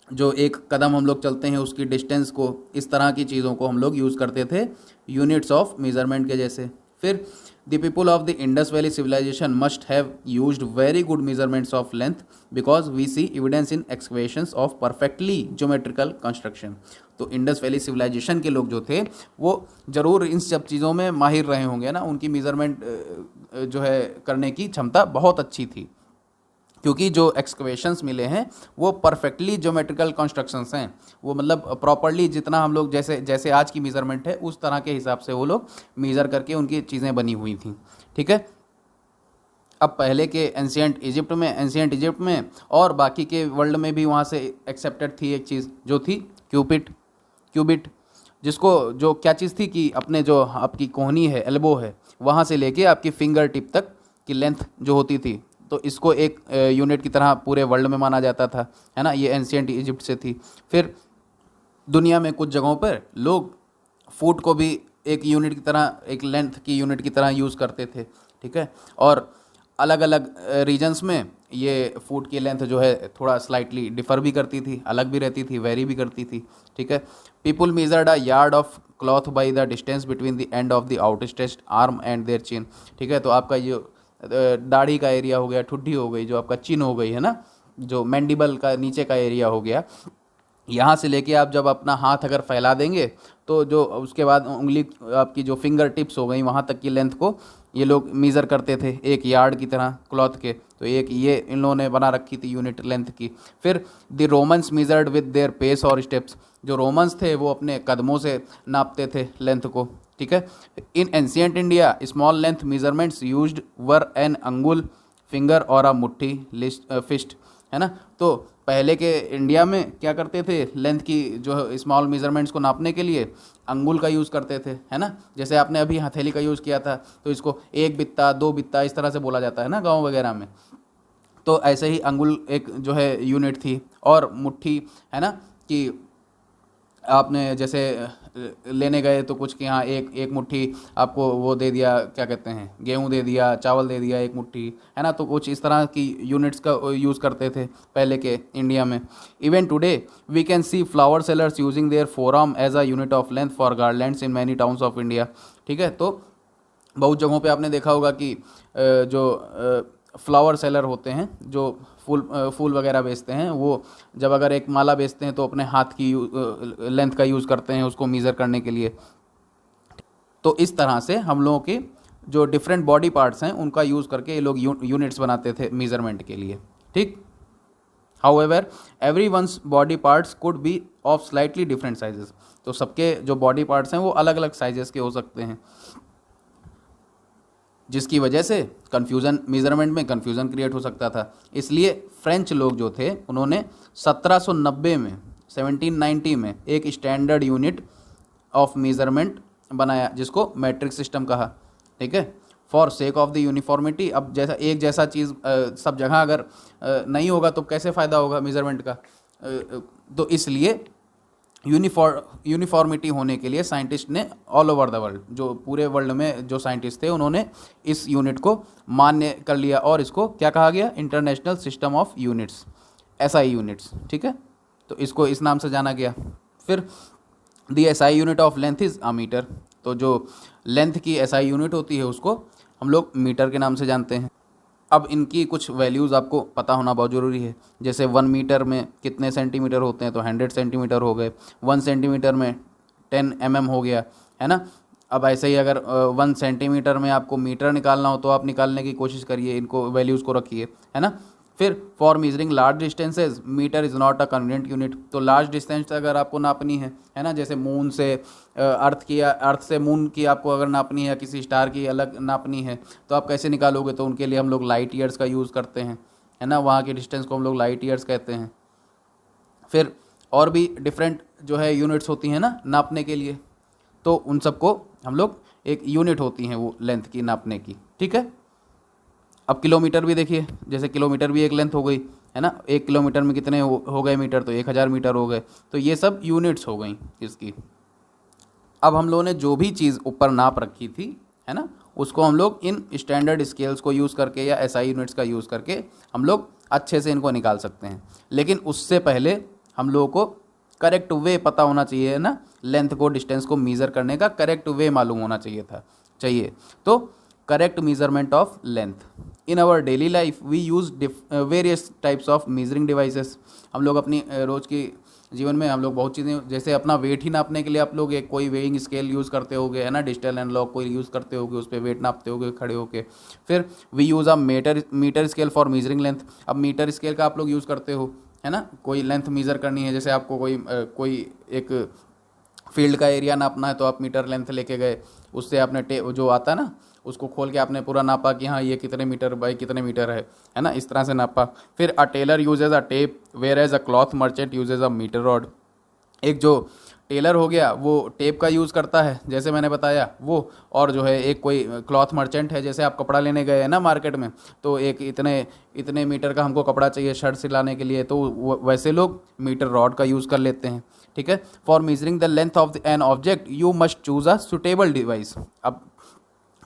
जो एक कदम हम लोग चलते हैं उसकी डिस्टेंस को, इस तरह की चीज़ों को हम लोग यूज़ करते थे यूनिट्स ऑफ मेजरमेंट के जैसे। फिर the people of the Indus valley civilization must have used very good measurements of length because we see evidence in excavations of perfectly geometrical construction. तो इंडस वैली सिविलाइजेशन के लोग जो थे वो ज़रूर इन सब चीज़ों में माहिर रहे होंगे ना, उनकी मेजरमेंट जो है करने की क्षमता बहुत अच्छी थी, क्योंकि जो एक्सकवेशंस मिले हैं वो परफेक्टली ज्योमेट्रिकल कंस्ट्रक्शंस हैं, वो मतलब प्रॉपरली जितना हम लोग जैसे जैसे आज की मेज़रमेंट है उस तरह के हिसाब से वो लोग मेज़र करके उनकी चीज़ें बनी हुई थी। ठीक है, अब पहले के एंशियंट इजिप्ट में और बाकी के वर्ल्ड में भी वहाँ से एक्सेप्टेड थी एक चीज़ जो थी क्यूबिट, जिसको जो क्या चीज़ थी कि अपने जो आपकी कोहनी है, एल्बो है, वहाँ से लेके आपकी फिंगर टिप तक की लेंथ जो होती थी, तो इसको एक यूनिट की तरह पूरे वर्ल्ड में माना जाता था, है ना। ये एंशियंट इजिप्ट से थी। फिर दुनिया में कुछ जगहों पर लोग फुट को भी एक यूनिट की तरह, एक लेंथ की यूनिट की तरह यूज़ करते थे। ठीक है, और अलग अलग रीजन्स में ये फुट की लेंथ जो है थोड़ा स्लाइटली डिफ़र भी करती थी, अलग भी रहती थी, वेरी भी करती थी। ठीक है, people measured a yard of cloth by the distance between the end of the outstretched arm and their chin. ठीक है, तो आपका ये दाढ़ी का एरिया हो गया, ठुड्डी हो गई, जो आपका चिन हो गई, है ना, जो मैंडिबल का नीचे का एरिया हो गया, यहाँ से लेके आप जब अपना हाथ अगर फैला देंगे तो जो उसके बाद उंगली आपकी जो फिंगर टिप्स हो गई वहाँ तक की लेंथ को ये लोग मेज़र करते थे एक यार्ड की तरह क्लॉथ के। तो एक ये इन लोगों ने बना रखी थी यूनिट लेंथ की। फिर the Romans measured with their pace और स्टेप्स, जो रोमन्स थे वो अपने कदमों से नापते थे लेंथ को। ठीक है, in ancient India small length measurements used were N अंगुल, फिंगर और अ मुट्ठी फिस्ट, है ना। तो पहले के इंडिया में क्या करते थे, लेंथ की जो स्मॉल मेजरमेंट्स को नापने के लिए अंगुल का यूज़ करते थे, है ना। जैसे आपने अभी हथेली का यूज़ किया था, तो इसको 1 बित्ता 2 बित्ता इस तरह से बोला जाता है ना गांव वगैरह में। तो ऐसे ही अंगुल एक जो है यूनिट थी, और मुट्ठी, है ना, कि आपने जैसे लेने गए तो कुछ के यहाँ एक एक मुट्ठी आपको वो दे दिया, क्या कहते हैं, गेहूँ दे दिया, चावल दे दिया एक मुट्ठी, है ना। तो कुछ इस तरह की यूनिट्स का यूज़ करते थे पहले के इंडिया में। Even today we can see flower sellers using their forearm as a unit of length for garlands in many towns of India. ठीक है, तो बहुत जगहों पे आपने देखा होगा कि जो फ्लावर सेलर होते हैं, जो फूल वगैरह बेचते हैं, वो जब अगर एक माला बेचते हैं तो अपने हाथ की लेंथ का यूज़ करते हैं उसको मीज़र करने के लिए। तो इस तरह से हम लोगों के जो डिफरेंट बॉडी पार्ट्स हैं उनका यूज़ करके ये लोग यूनिट्स बनाते थे मेज़रमेंट के लिए। ठीक, however every one's body parts could be of slightly different sizes. तो सबके जो बॉडी पार्ट्स हैं वो अलग अलग साइजेस के हो सकते हैं, जिसकी वजह से कन्फ्यूज़न, मेज़रमेंट में कन्फ्यूज़न क्रिएट हो सकता था। इसलिए फ्रेंच लोग जो थे उन्होंने 1790 में 1790 में एक स्टैंडर्ड यूनिट ऑफ मेज़रमेंट बनाया जिसको मैट्रिक सिस्टम कहा। ठीक है, for sake of the uniformity. अब जैसा एक जैसा चीज़ सब जगह अगर नहीं होगा तो कैसे फ़ायदा होगा मेज़रमेंट का। तो इसलिए यूनिफॉर्मिटी होने के लिए साइंटिस्ट ने ऑल ओवर द वर्ल्ड, जो पूरे वर्ल्ड में जो साइंटिस्ट थे, उन्होंने इस यूनिट को मान्य कर लिया और इसको क्या कहा गया, international system of units, SI units. ठीक है, तो इसको इस नाम से जाना गया। फिर the SI unit of length is a metre. तो जो लेंथ की एसआई यूनिट होती है उसको हम लोग मीटर के नाम से जानते हैं। अब इनकी कुछ वैल्यूज़ आपको पता होना बहुत ज़रूरी है। जैसे 1 मीटर में कितने सेंटीमीटर होते हैं, तो 100 सेंटीमीटर हो गए। 1 सेंटीमीटर में 10 mm हो गया, है ना। अब ऐसे ही अगर 1 सेंटीमीटर में आपको मीटर निकालना हो तो आप निकालने की कोशिश करिए, इनको वैल्यूज़ को रखिए, है ना। फिर for measuring large distances metre is not a convenient unit. तो लार्ज डिस्टेंस अगर आपको नापनी है ना, जैसे मून से अर्थ से मून की आपको अगर नापनी है, किसी स्टार की अलग नापनी है, तो आप कैसे निकालोगे। तो उनके लिए हम लोग लाइट ईयर्स का यूज़ करते हैं, है ना। वहाँ की डिस्टेंस को हम लोग लाइट ईयर्स कहते हैं। फिर और भी डिफरेंट जो है यूनिट्स होती हैं ना नापने के लिए, तो उन सबको हम लोग एक यूनिट होती हैं वो लेंथ की नापने की। ठीक है, अब किलोमीटर भी देखिए, जैसे किलोमीटर भी एक लेंथ हो गई, है ना। 1 किलोमीटर में कितने हो गए मीटर, तो 1000 मीटर हो गए। तो ये सब यूनिट्स हो गई इसकी। अब हम लोगों ने जो भी चीज़ ऊपर नाप रखी थी, है ना, उसको हम लोग इन स्टैंडर्ड स्केल्स को यूज़ करके या एसआई यूनिट्स का यूज़ करके हम लोग अच्छे से इनको निकाल सकते हैं। लेकिन उससे पहले हम लोगों को करेक्ट वे पता होना चाहिए ना, लेंथ को, डिस्टेंस को मीज़र करने का करेक्ट वे मालूम होना चाहिए। तो correct measurement of length in our daily life we use various types of measuring devices. हम लोग अपनी रोज़ की जीवन में हम लोग बहुत चीज़ें, जैसे अपना वेट ही नापने के लिए आप लोग एक कोई वेइंग स्केल यूज़ करते होगे, है ना, डिजिटल एनालॉग कोई यूज़ करते होगे, उस पर वेट नापते होगे खड़े होके। फिर we use a metre scale for measuring length. अब मीटर स्केल का आप लोग यूज़ करते हो, है ना, कोई लेंथ मीज़र करनी है, जैसे आपको कोई एक फील्ड का एरिया नापना है तो आप मीटर लेंथ लेके गए, उससे आपने जो आता है ना उसको खोल के आपने पूरा नापा कि हाँ ये कितने मीटर बाई कितने मीटर है ना, इस तरह से नापा। फिर a tailor uses a tape whereas a cloth merchant uses a metre rod. एक जो टेलर हो गया वो टेप का यूज़ करता है जैसे मैंने बताया वो, और जो है एक कोई क्लॉथ मर्चेंट है, जैसे आप कपड़ा लेने गए हैं ना मार्केट में, तो एक इतने मीटर का हमको कपड़ा चाहिए शर्ट सिलाने के लिए, तो वैसे लोग मीटर रॉड का यूज़ कर लेते हैं। ठीक है, for measuring the length of an object you must choose a suitable device. अब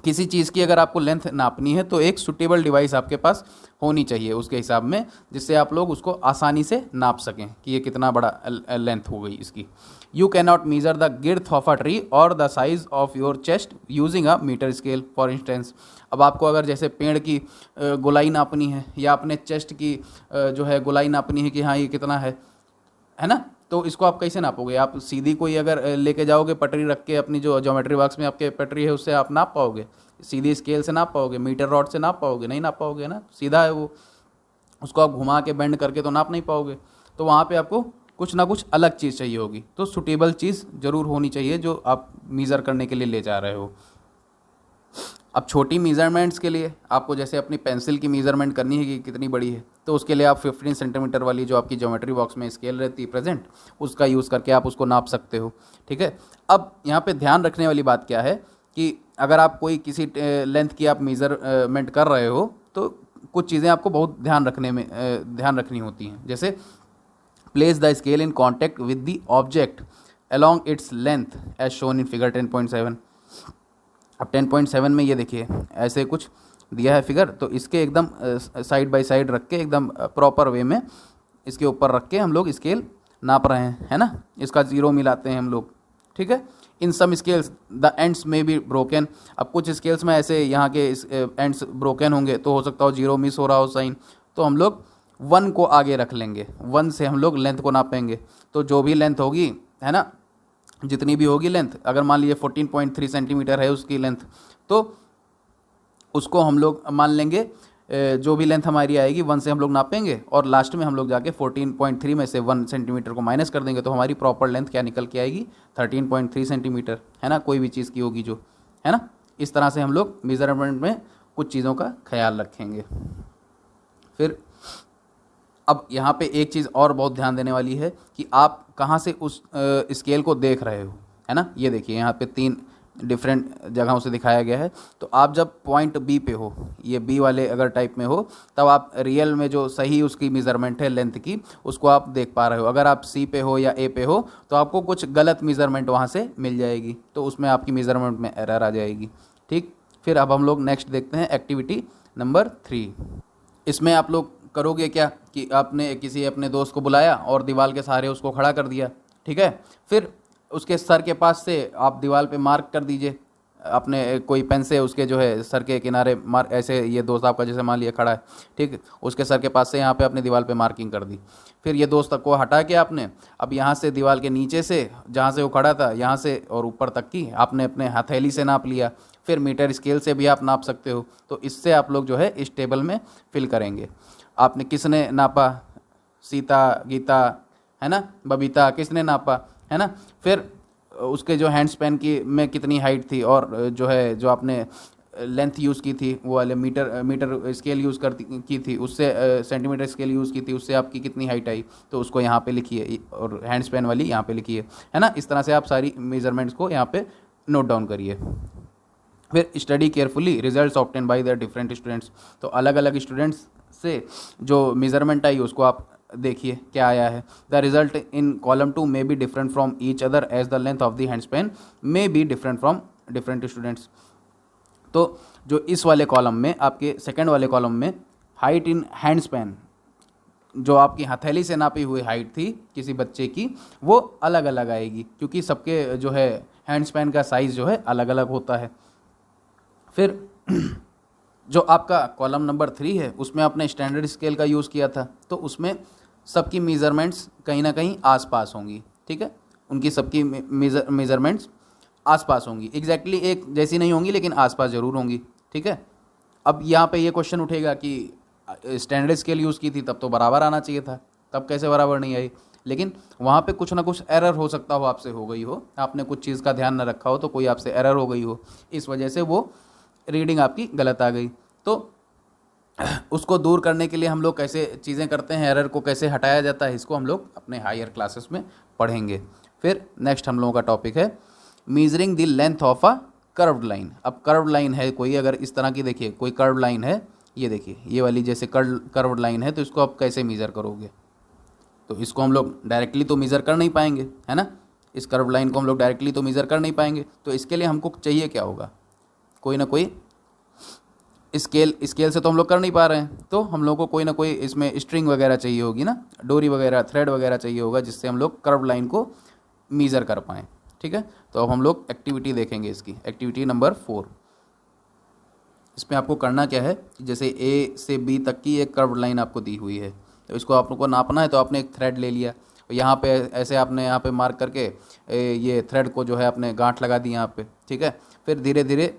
किसी चीज़ की अगर आपको लेंथ नापनी है तो एक सुटेबल डिवाइस आपके पास होनी चाहिए उसके हिसाब में, जिससे आप लोग उसको आसानी से नाप सकें कि ये कितना बड़ा लेंथ हो गई इसकी। You can not measure the girth of a tree और the size of your chest using a metre scale for instance. अब आपको अगर जैसे पेड़ की गोलाई नापनी है या अपने चेस्ट की जो है गोलाई नापनी है कि हाँ ये कितना है ना, तो इसको आप कैसे नापोगे। आप सीधी कोई अगर लेके जाओगे पटरी रख के, अपनी जो ज्योमेट्री बॉक्स में आपके पटरी है उससे आप नाप पाओगे, सीधी स्केल से नाप पाओगे, मीटर रॉड से नाप पाओगे, नहीं नाप पाओगे ना, सीधा है वो, उसको आप घुमा के बेंड करके तो नाप नहीं पाओगे। तो वहाँ पे आपको कुछ ना कुछ अलग चीज़ चाहिए होगी, तो सुटेबल चीज़ ज़रूर होनी चाहिए जो आप मीज़र करने के लिए ले जा रहे हो। अब छोटी मेज़रमेंट्स के लिए आपको जैसे अपनी पेंसिल की मेज़रमेंट करनी है कि कितनी बड़ी है, तो उसके लिए आप 15 सेंटीमीटर वाली जो आपकी ज्योमेट्री बॉक्स में स्केल रहती है प्रेजेंट, उसका यूज़ करके आप उसको नाप सकते हो। ठीक है, अब यहाँ पे ध्यान रखने वाली बात क्या है कि अगर आप कोई किसी लेंथ की आप मेज़रमेंट कर रहे हो तो कुछ चीज़ें आपको बहुत ध्यान रखनी होती हैं। जैसे place the scale in contact with the object along its length as shown in figure 10.7। अब 10.7 में ये देखिए ऐसे कुछ दिया है फिगर, तो इसके एकदम साइड बाय साइड रख के एकदम प्रॉपर वे में इसके ऊपर रख के हम लोग स्केल नाप रहे हैं, है ना। इसका जीरो मिलाते हैं हम लोग, ठीक है। इन सम स्केल्स द एंड्स में बी ब्रोकन। अब कुछ स्केल्स में ऐसे यहाँ के एंड्स ब्रोकन होंगे, तो हो सकता हो जीरो मिस हो रहा हो साइन, तो हम लोग 1 को आगे रख लेंगे, 1 से हम लोग लेंथ को नापेंगे। तो जो भी लेंथ होगी, है ना, जितनी भी होगी लेंथ, अगर मान लीजिए 14.3 सेंटीमीटर है उसकी लेंथ, तो उसको हम लोग मान लेंगे जो भी लेंथ हमारी आएगी 1 से हम लोग नापेंगे, और लास्ट में हम लोग जाके 14.3 में से 1 सेंटीमीटर को माइनस कर देंगे, तो हमारी प्रॉपर लेंथ क्या निकल के आएगी, 13.3 सेंटीमीटर, है ना। कोई भी चीज़ की होगी जो, है ना। इस तरह से हम लोग मेजरमेंट में कुछ चीज़ों का ख्याल रखेंगे। फिर अब यहाँ पे एक चीज़ और बहुत ध्यान देने वाली है कि आप कहाँ से उस स्केल को देख रहे हो, है ना। ये देखिए यहाँ पे 3 डिफरेंट जगहों से दिखाया गया है। तो आप जब पॉइंट बी पे हो, ये बी वाले अगर टाइप में हो, तब आप रियल में जो सही उसकी मेज़रमेंट है लेंथ की, उसको आप देख पा रहे हो। अगर आप सी पे हो या ए पे हो, तो आपको कुछ गलत मेज़रमेंट वहाँ से मिल जाएगी, तो उसमें आपकी मेज़रमेंट में एरर आ जाएगी, ठीक। फिर अब हम लोग नेक्स्ट देखते हैं एक्टिविटी नंबर 3। इसमें आप लोग करोगे क्या कि आपने किसी अपने दोस्त को बुलाया और दीवार के सहारे उसको खड़ा कर दिया, ठीक है। फिर उसके सर के पास से आप दीवार पे मार्क कर दीजिए अपने कोई पेन से, उसके जो है सर के किनारे मार्क, ऐसे ये दोस्त आपका जैसे मान लिया खड़ा है, ठीक, उसके सर के पास से यहाँ पे अपने दीवार पे मार्किंग कर दी। फिर ये दोस्त को हटा के आपने अब यहाँ से दीवार के नीचे से जहाँ से वो खड़ा था, यहाँ से और ऊपर तक की आपने अपने हथेली से नाप लिया। फिर मीटर स्केल से भी आप नाप सकते हो। तो इससे आप लोग जो है इस टेबल में फिल करेंगे। आपने किसने नापा, सीता, गीता, है ना, बबीता, किसने नापा, है ना। फिर उसके जो हैंड स्पैन की में कितनी हाइट थी, और जो है जो आपने लेंथ यूज़ की थी वो वाले मीटर स्केल यूज़ की थी, उससे सेंटीमीटर स्केल यूज़ की थी, उससे आपकी कितनी हाइट आई, तो उसको यहाँ पे लिखिए, और हैंड स्पैन वाली यहाँ पे लिखिए, है ना। इस तरह से आप सारी मेजरमेंट्स को यहाँ पे नोट डाउन करिए। फिर study carefully results obtain by the different students. तो अलग अलग स्टूडेंट्स से जो मेजरमेंट आई उसको आप देखिए क्या आया है। The result in column 2 may be different from each other as the length of the hand span may be different from different students. तो जो इस वाले कॉलम में, आपके सेकंड वाले कॉलम में, हाइट इन हैंड स्पैन, जो आपकी हथेली से नापी हुई हाइट थी किसी बच्चे की, वो अलग अलग आएगी, क्योंकि सबके जो है हैंड स्पैन का साइज़ जो है अलग अलग होता है। फिर जो आपका कॉलम नंबर 3 है, उसमें आपने स्टैंडर्ड स्केल का यूज़ किया था, तो उसमें सबकी मेज़रमेंट्स कहीं ना कहीं आसपास होंगी, ठीक है। उनकी सबकी मेज़रमेंट्स आसपास होंगी, एग्जैक्टली एक जैसी नहीं होंगी, लेकिन आसपास ज़रूर होंगी, ठीक है। अब यहाँ पे ये क्वेश्चन उठेगा कि स्टैंडर्ड स्केल यूज़ की थी तब तो बराबर आना चाहिए था, तब कैसे बराबर नहीं आई। लेकिन वहाँ पे कुछ ना कुछ एरर हो सकता हो, आपसे हो गई हो, आपने कुछ चीज़ का ध्यान न रखा हो, तो कोई आपसे एरर हो गई हो, इस वजह से वो रीडिंग आपकी गलत आ गई। तो उसको दूर करने के लिए हम लोग कैसे चीज़ें करते हैं, एरर को कैसे हटाया जाता है, इसको हम लोग अपने हायर क्लासेस में पढ़ेंगे। फिर नेक्स्ट हम लोगों का टॉपिक है measuring the length of a curved line. अब कर्व्ड लाइन है कोई, अगर इस तरह की देखिए कोई कर्व्ड लाइन है, ये देखिए ये वाली जैसे कर्व्ड लाइन है, तो इसको आप कैसे मीज़र करोगे। तो इसको हम लोग डायरेक्टली तो मीज़र कर नहीं पाएंगे, है ना। इस कर्व्ड लाइन को हम लोग डायरेक्टली तो मीज़र कर नहीं पाएंगे, तो इसके लिए हमको चाहिए क्या होगा, कोई ना कोई स्केल से तो हम लोग कर नहीं पा रहे हैं, तो हम लोग को कोई ना कोई इसमें स्ट्रिंग वगैरह चाहिए होगी ना, डोरी वगैरह, थ्रेड वगैरह चाहिए होगा, जिससे हम लोग कर्व लाइन को मीज़र कर पाएँ, ठीक है। तो अब हम लोग एक्टिविटी देखेंगे इसकी, एक्टिविटी नंबर 4। इसमें आपको करना क्या है, जैसे ए से बी तक की एक कर्व लाइन आपको दी हुई है, तो इसको आप लोग को नापना है। तो आपने एक थ्रेड ले लिया, यहाँ पे ऐसे आपने यहाँ पे मार्क करके ये थ्रेड को जो है आपने गांठ लगा दी यहाँ पे, ठीक है। फिर धीरे धीरे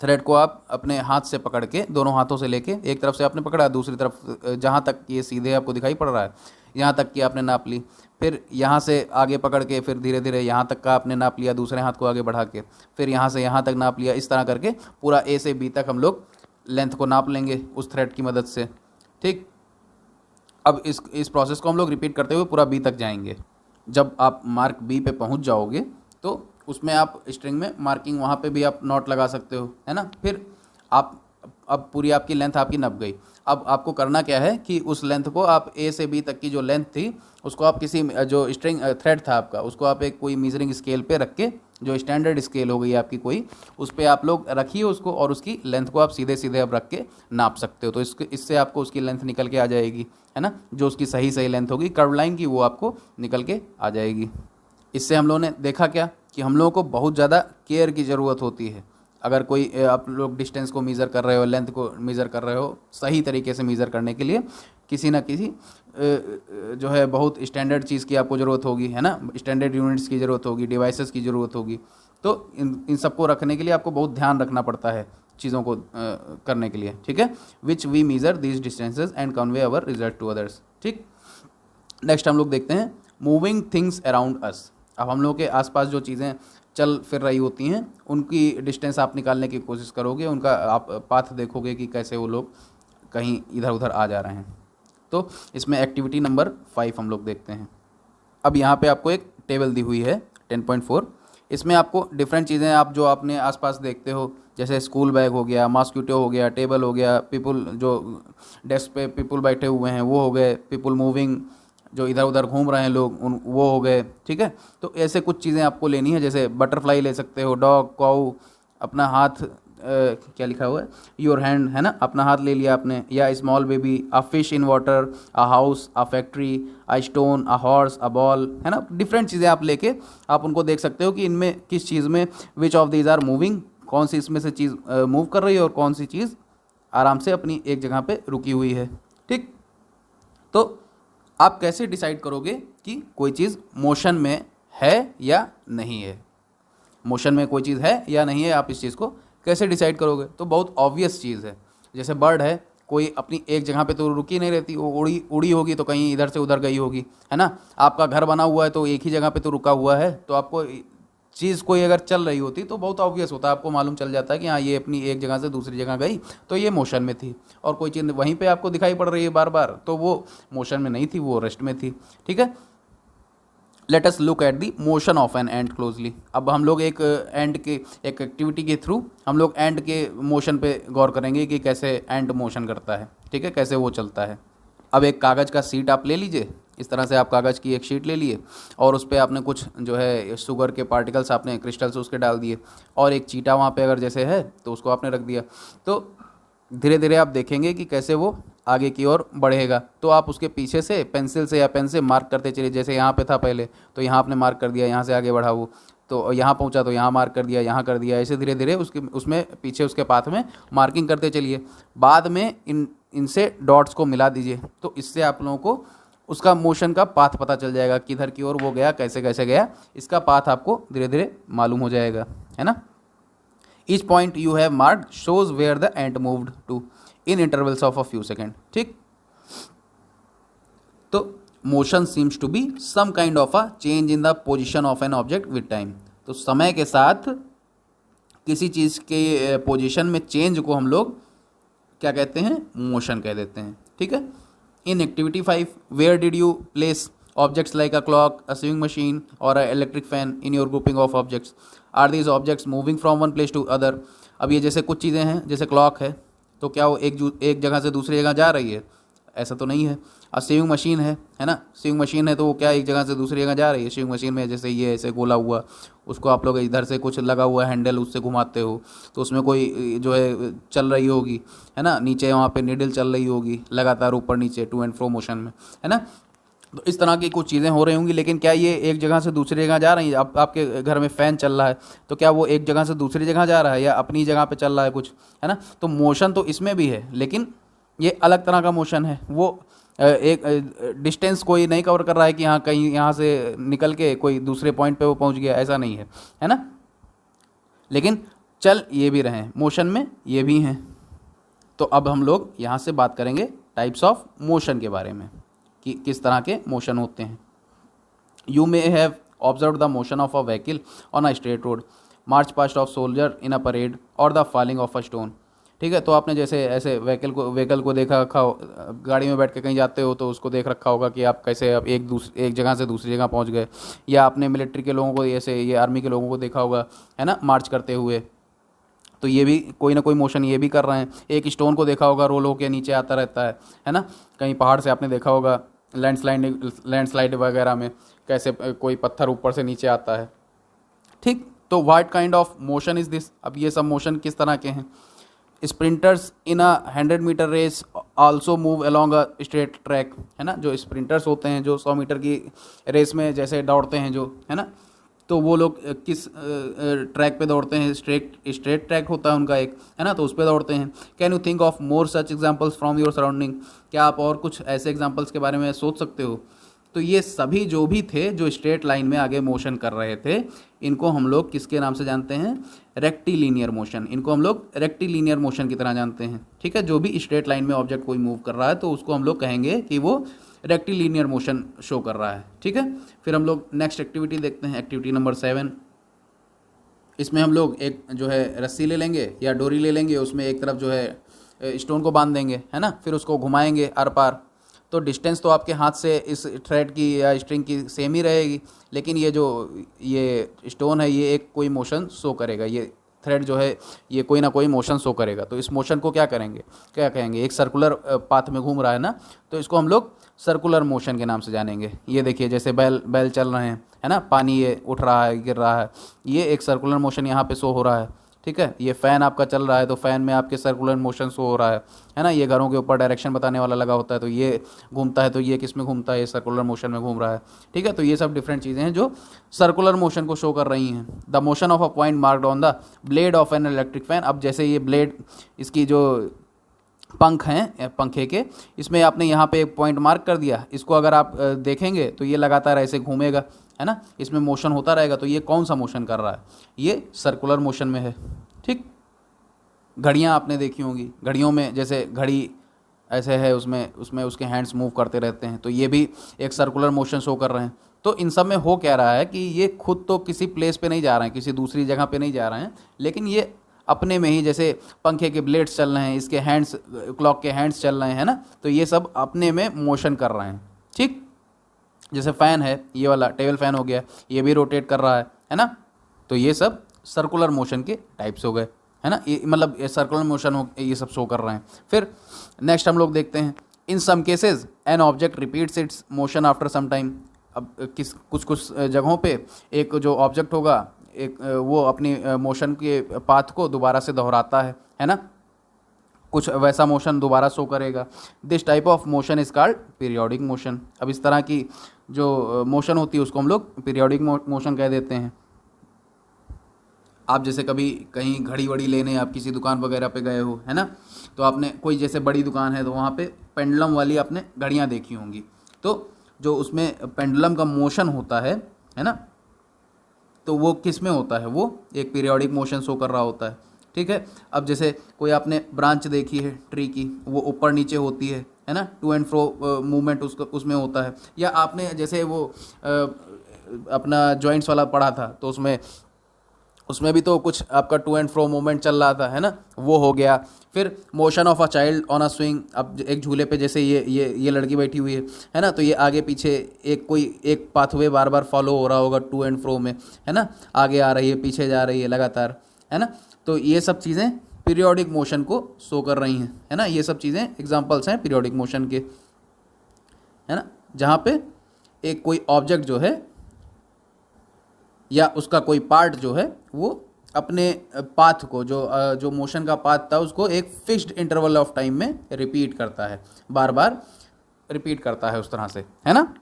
थ्रेड को आप अपने हाथ से पकड़ के, दोनों हाथों से लेके, एक तरफ से आपने पकड़ा, दूसरी तरफ जहाँ तक ये सीधे आपको दिखाई पड़ रहा है यहाँ तक की आपने नाप ली। फिर यहाँ से आगे पकड़ के फिर धीरे धीरे यहाँ तक का आपने नाप लिया, दूसरे हाथ को आगे बढ़ा के, फिर यहाँ से यहाँ तक नाप लिया। इस तरह करके पूरा ए से बी तक हम लोग लेंथ को नाप लेंगे उस थ्रेड की मदद से, ठीक। अब इस प्रोसेस को हम लोग रिपीट करते हुए पूरा बी तक जाएंगे। जब आप मार्क बी पे पहुँच जाओगे तो उसमें आप स्ट्रिंग में मार्किंग वहाँ पे भी आप नोट लगा सकते हो, है ना। फिर आप अब पूरी आपकी लेंथ आपकी नप गई। अब आपको करना क्या है कि उस लेंथ को आप ए से बी तक की जो लेंथ थी उसको आप किसी जो स्ट्रिंग थ्रेड था आपका, उसको आप एक कोई मीजरिंग स्केल पे रख के, जो स्टैंडर्ड स्केल हो गई आपकी कोई, उस पर आप लोग रखिए उसको, और उसकी लेंथ को आप सीधे सीधे अब रख के नाप सकते हो। तो इससे आपको उसकी लेंथ निकल के आ जाएगी, है ना, जो उसकी सही सही लेंथ होगी कर्व लाइन की, वो आपको निकल के आ जाएगी। इससे हम लोगों ने देखा क्या कि हम लोगों को बहुत ज़्यादा केयर की ज़रूरत होती है। अगर कोई आप लोग डिस्टेंस को मेज़र कर रहे हो, लेंथ को मेज़र कर रहे हो, सही तरीके से मेज़र करने के लिए किसी ना किसी जो है बहुत स्टैंडर्ड चीज़ की आपको ज़रूरत होगी, है ना, स्टैंडर्ड यूनिट्स की ज़रूरत होगी, डिवाइसेस की ज़रूरत होगी। तो इन सबको रखने के लिए आपको बहुत ध्यान रखना पड़ता है चीज़ों को करने के लिए, ठीक है। Which we measure these distances and convey our result to others, ठीक। नेक्स्ट हम लोग देखते हैं मूविंग थिंग्स अराउंड अस। अब हम लोग के आसपास जो चीज़ें चल फिर रही होती हैं उनकी डिस्टेंस आप निकालने की कोशिश करोगे, उनका आप पाथ देखोगे कि कैसे वो लोग कहीं इधर उधर आ जा रहे हैं। तो इसमें एक्टिविटी नंबर 5 हम लोग देखते हैं। अब यहाँ पे आपको एक टेबल दी हुई है 10.4। इसमें आपको डिफरेंट चीज़ें आप जो अपने आसपास देखते हो, जैसे स्कूल बैग हो गया, मॉस्किटो हो गया, टेबल हो गया, पीपल जो डेस्क पे पीपल बैठे हुए हैं वो हो गए, पीपल मूविंग जो इधर उधर घूम रहे हैं लोग उन वो हो गए, ठीक है। तो ऐसे कुछ चीज़ें आपको लेनी है, जैसे बटरफ्लाई ले सकते हो, डॉग, काऊ, अपना हाथ क्या लिखा हुआ है, योर हैंड, है ना, अपना हाथ ले लिया आपने, या small baby, a fish in water, a house, a factory, a stone, a horse, a ball, है ना। डिफरेंट चीज़ें आप लेके आप उनको देख सकते हो कि इनमें किस चीज़ में which of these are moving, कौन सी इसमें से चीज़ मूव कर रही है और कौन सी चीज़ आराम से अपनी एक जगह पे रुकी हुई है, ठीक। तो आप कैसे डिसाइड करोगे कि कोई चीज़ मोशन में है या नहीं है, मोशन में कोई चीज़ है या नहीं है, आप इस चीज़ को कैसे डिसाइड करोगे। तो बहुत ऑब्वियस चीज़ है, जैसे बर्ड है, कोई अपनी एक जगह पे तो रुकी नहीं रहती, वो उड़ी उड़ी होगी तो कहीं इधर से उधर गई होगी, है ना। आपका घर बना हुआ है तो एक ही जगह पे तो रुका हुआ है, तो आपको चीज़ कोई अगर चल रही होती तो बहुत ऑब्वियस होता है, आपको मालूम चल जाता है कि हाँ ये अपनी एक जगह से दूसरी जगह गई तो ये मोशन में थी। और कोई चीज़ वहीं पे आपको दिखाई पड़ रही है बार बार तो वो मोशन में नहीं थी, वो रेस्ट में थी, ठीक है। Let us look at the motion of an ant closely. अब हम लोग एक एंट के एक एक्टिविटी के थ्रू हम लोग एंट के मोशन पे गौर करेंगे कि कैसे एंट मोशन करता है, ठीक है, कैसे वो चलता है। अब एक कागज़ का शीट आप ले लीजिए, इस तरह से आप कागज़ की एक शीट ले लिए और उस पर आपने कुछ जो है शुगर के पार्टिकल्स आपने क्रिस्टल्स उसके डाल दिए, और एक चीटा वहाँ पे अगर जैसे है तो उसको आपने रख दिया। तो धीरे धीरे आप देखेंगे कि कैसे वो आगे की ओर बढ़ेगा। तो आप उसके पीछे से पेंसिल से या पेन से मार्क करते चलिए, जैसे यहाँ पे था पहले तो यहाँ आपने मार्क कर दिया, यहाँ से आगे बढ़ा वो तो यहाँ पहुँचा तो यहाँ मार्क कर दिया, यहाँ कर दिया, ऐसे धीरे धीरे उसमें पीछे उसके पाथ में मार्किंग करते चलिए। बाद में इनसे डॉट्स को मिला दीजिए, तो इससे आप लोगों को उसका मोशन का पाथ पता चल जाएगा, किधर की ओर वो गया, कैसे कैसे गया, इसका पाथ आपको धीरे धीरे मालूम हो जाएगा, है ना। Each point you have marked shows where the ant moved to in intervals of a few seconds, ठीक। तो motion seems to be some kind of a change in the position of an object with time। तो समय के साथ किसी चीज़ के position में change को हम लोग क्या कहते हैं, मोशन कह देते हैं, ठीक है। In activity 5 where did you place objects like a clock, a sewing machine or a electric fan in your grouping of objects? Are these objects moving from one place to other? अब ये जैसे कुछ चीज़ें हैं, जैसे clock है तो क्या वो एक जगह से दूसरी जगह जा रही है, ऐसा तो नहीं है। और सीविंग मशीन है ना, सीविंग मशीन है तो वो क्या एक जगह से दूसरी जगह जा रही है। सीविंग मशीन में जैसे ये ऐसे गोला हुआ, उसको आप लोग इधर से कुछ लगा हुआ हैंडल उससे घुमाते हो तो उसमें कोई जो है चल रही होगी, है ना, नीचे वहाँ पे नीडल चल रही होगी लगातार ऊपर नीचे टू एंड फ्रो मोशन में, है ना। तो इस तरह की कुछ चीज़ें हो रही होंगी, लेकिन क्या ये एक जगह से दूसरी जगह जा रही हैं। अब आपके घर में फ़ैन चल रहा है तो क्या वो एक जगह से दूसरी जगह जा रहा है या अपनी जगह पे चल रहा है कुछ, है ना। तो मोशन तो इसमें भी है, लेकिन ये अलग तरह का मोशन है। वो एक डिस्टेंस कोई नहीं कवर कर रहा है कि हाँ कहीं यहाँ से निकल के कोई दूसरे पॉइंट पे वो पहुँच गया, ऐसा नहीं है ना। लेकिन चल ये भी रहे हैं, मोशन में ये भी हैं। तो अब हम लोग यहाँ से बात करेंगे टाइप्स ऑफ मोशन के बारे में कि किस तरह के मोशन होते हैं। You may have observe the motion of a vehicle on a straight road, march past of soldier in a parade और the falling of a stone, ठीक है। तो आपने जैसे ऐसे व्हीकल को देखा रखा हो, गाड़ी में बैठ के कहीं जाते हो तो उसको देख रखा होगा कि आप कैसे अब एक जगह से दूसरी जगह पहुंच गए। या आपने मिलिट्री के लोगों को, ऐसे ये आर्मी के लोगों को देखा होगा, है ना, मार्च करते हुए। तो ये भी कोई ना कोई मोशन ये भी कर रहे हैं। एक स्टोन को देखा होगा रोल होकर नीचे आता रहता है ना। कहीं पहाड़ से आपने देखा होगा लैंडस्लाइड वगैरह में कैसे कोई पत्थर ऊपर से नीचे आता है, ठीक। तो what kind of motion is this? अब ये सब मोशन किस तरह के हैं? Sprinters in a 100 metre race also move along a straight track, है ना। जो स्प्रिंटर्स होते हैं जो 100 मीटर की रेस में जैसे दौड़ते हैं जो, है ना, तो वो लोग किस ट्रैक पे दौड़ते हैं? स्ट्रेट ट्रैक होता है उनका एक, है ना, तो उस पर दौड़ते हैं। Can you think of more such examples from your surrounding? क्या आप और कुछ ऐसे एग्जाम्पल्स के बारे में सोच सकते हो? तो ये सभी जो भी थे जो स्ट्रेट लाइन में आगे मोशन कर रहे थे, इनको हम लोग किसके नाम से जानते हैं? Rectilinear motion. इनको हम लोग रेक्टिलीनियर मोशन की तरह जानते हैं, ठीक है। जो भी स्ट्रेट लाइन में ऑब्जेक्ट कोई मूव कर रहा है तो उसको हम लोग कहेंगे कि वो रेक्टिलीनियर मोशन शो कर रहा है, ठीक है। फिर हम लोग नेक्स्ट एक्टिविटी देखते हैं, एक्टिविटी नंबर 7। इसमें हम लोग एक जो है रस्सी ले लेंगे या डोरी ले लेंगे, उसमें एक तरफ जो है स्टोन को बांध देंगे, है ना, फिर उसको घुमाएंगे आर पार। तो डिस्टेंस तो आपके हाथ से इस थ्रेड की या स्ट्रिंग की सेम ही रहेगी, लेकिन ये स्टोन है ये एक कोई मोशन शो करेगा, ये थ्रेड जो है ये कोई ना कोई मोशन शो करेगा। तो इस मोशन को क्या कहेंगे? एक सर्कुलर पाथ में घूम रहा है ना, तो इसको हम लोग सर्कुलर मोशन के नाम से जानेंगे। ये देखिए जैसे बैल चल रहे हैं, है ना, पानी ये उठ रहा है गिर रहा है, ये एक सर्कुलर मोशन यहाँ पे शो हो रहा है, ठीक है। ये फ़ैन आपका चल रहा है तो फ़ैन में आपके सर्कुलर मोशन शो हो रहा है ना। ये घरों के ऊपर डायरेक्शन बताने वाला लगा होता है तो ये घूमता है, तो ये किस में घूमता है? ये सर्कुलर मोशन में घूम रहा है, ठीक है। तो ये सब डिफरेंट चीज़ें हैं जो सर्कुलर मोशन को शो कर रही हैं। The motion of a point marked on the blade of an electric fan. अब जैसे ये ब्लेड, इसकी जो पंख हैं पंखे के, इसमें आपने यहाँ पे एक पॉइंट मार्क कर दिया, इसको अगर आप देखेंगे तो ये लगातार ऐसे घूमेगा, है ना, इसमें मोशन होता रहेगा। तो ये कौन सा मोशन कर रहा है? ये सर्कुलर मोशन में है, ठीक। घड़ियाँ आपने देखी होंगी, घड़ियों में जैसे घड़ी ऐसे है, उसमें उसके हैंड्स मूव करते रहते हैं, तो ये भी एक सर्कुलर मोशन शो कर रहे हैं। तो इन सब में हो क्या रहा है कि ये खुद तो किसी प्लेस पे नहीं जा रहे हैं, किसी दूसरी जगह पे नहीं जा रहे हैं, लेकिन ये अपने में ही, जैसे पंखे के ब्लेड्स चल रहे हैं, इसके हैंड्स, क्लॉक के हैंड्स चल रहे हैं ना, तो ये सब अपने में मोशन कर रहे हैं, ठीक। जैसे फ़ैन है, ये वाला टेबल फ़ैन हो गया, ये भी रोटेट कर रहा है ना। तो ये सब सर्कुलर मोशन के टाइप्स हो गए, है ना। ये मतलब ये सर्कुलर मोशन हो, ये सब शो कर रहे हैं। फिर नेक्स्ट हम लोग देखते हैं, in some cases an object repeats its motion after some time. अब कुछ जगहों पे एक जो ऑब्जेक्ट होगा वो अपनी मोशन के पाथ को दोबारा से दोहराता है ना, कुछ वैसा मोशन दोबारा शो करेगा। This type of motion is called periodic motion. अब इस तरह की जो मोशन होती है उसको हम लोग पीरियोडिक मोशन कह देते हैं। आप जैसे कभी कहीं घड़ी वड़ी लेने आप किसी दुकान वगैरह पे गए हो, है ना, तो आपने कोई जैसे बड़ी दुकान है तो वहाँ पे पेंडुलम वाली आपने घड़ियाँ देखी होंगी। तो जो उसमें पेंडुलम का मोशन होता है ना, तो वो किस में होता है? वो एक पीरियोडिक मोशन शो कर रहा होता है, ठीक है। अब जैसे कोई आपने ब्रांच देखी है ट्री की, वो ऊपर नीचे होती है ना, टू एंड फ्रो मूवमेंट उसमें होता है। या आपने जैसे वो अपना जॉइंट्स वाला पढ़ा था, तो उसमें भी तो कुछ आपका टू एंड फ्रो मूवमेंट चल रहा था, है ना, वो हो गया। फिर motion of a child on a swing. अब एक झूले पे जैसे ये लड़की बैठी हुई है ना, तो ये आगे पीछे एक पाथवे बार बार फॉलो हो रहा होगा टू एंड फ्रो में, है ना, आगे आ रही है पीछे जा रही है लगातार, है ना। तो ये सब चीज़ें पीरियोडिक मोशन को शो कर रही हैं, है ना। ये सब चीज़ें एग्जांपल्स हैं पीरियोडिक मोशन के, है ना, जहाँ पे एक कोई ऑब्जेक्ट जो है या उसका कोई पार्ट जो है वो अपने पाथ को, जो मोशन का पाथ था, उसको एक फिक्स्ड इंटरवल ऑफ टाइम में रिपीट करता है, बार बार रिपीट करता है उस तरह से, है ना।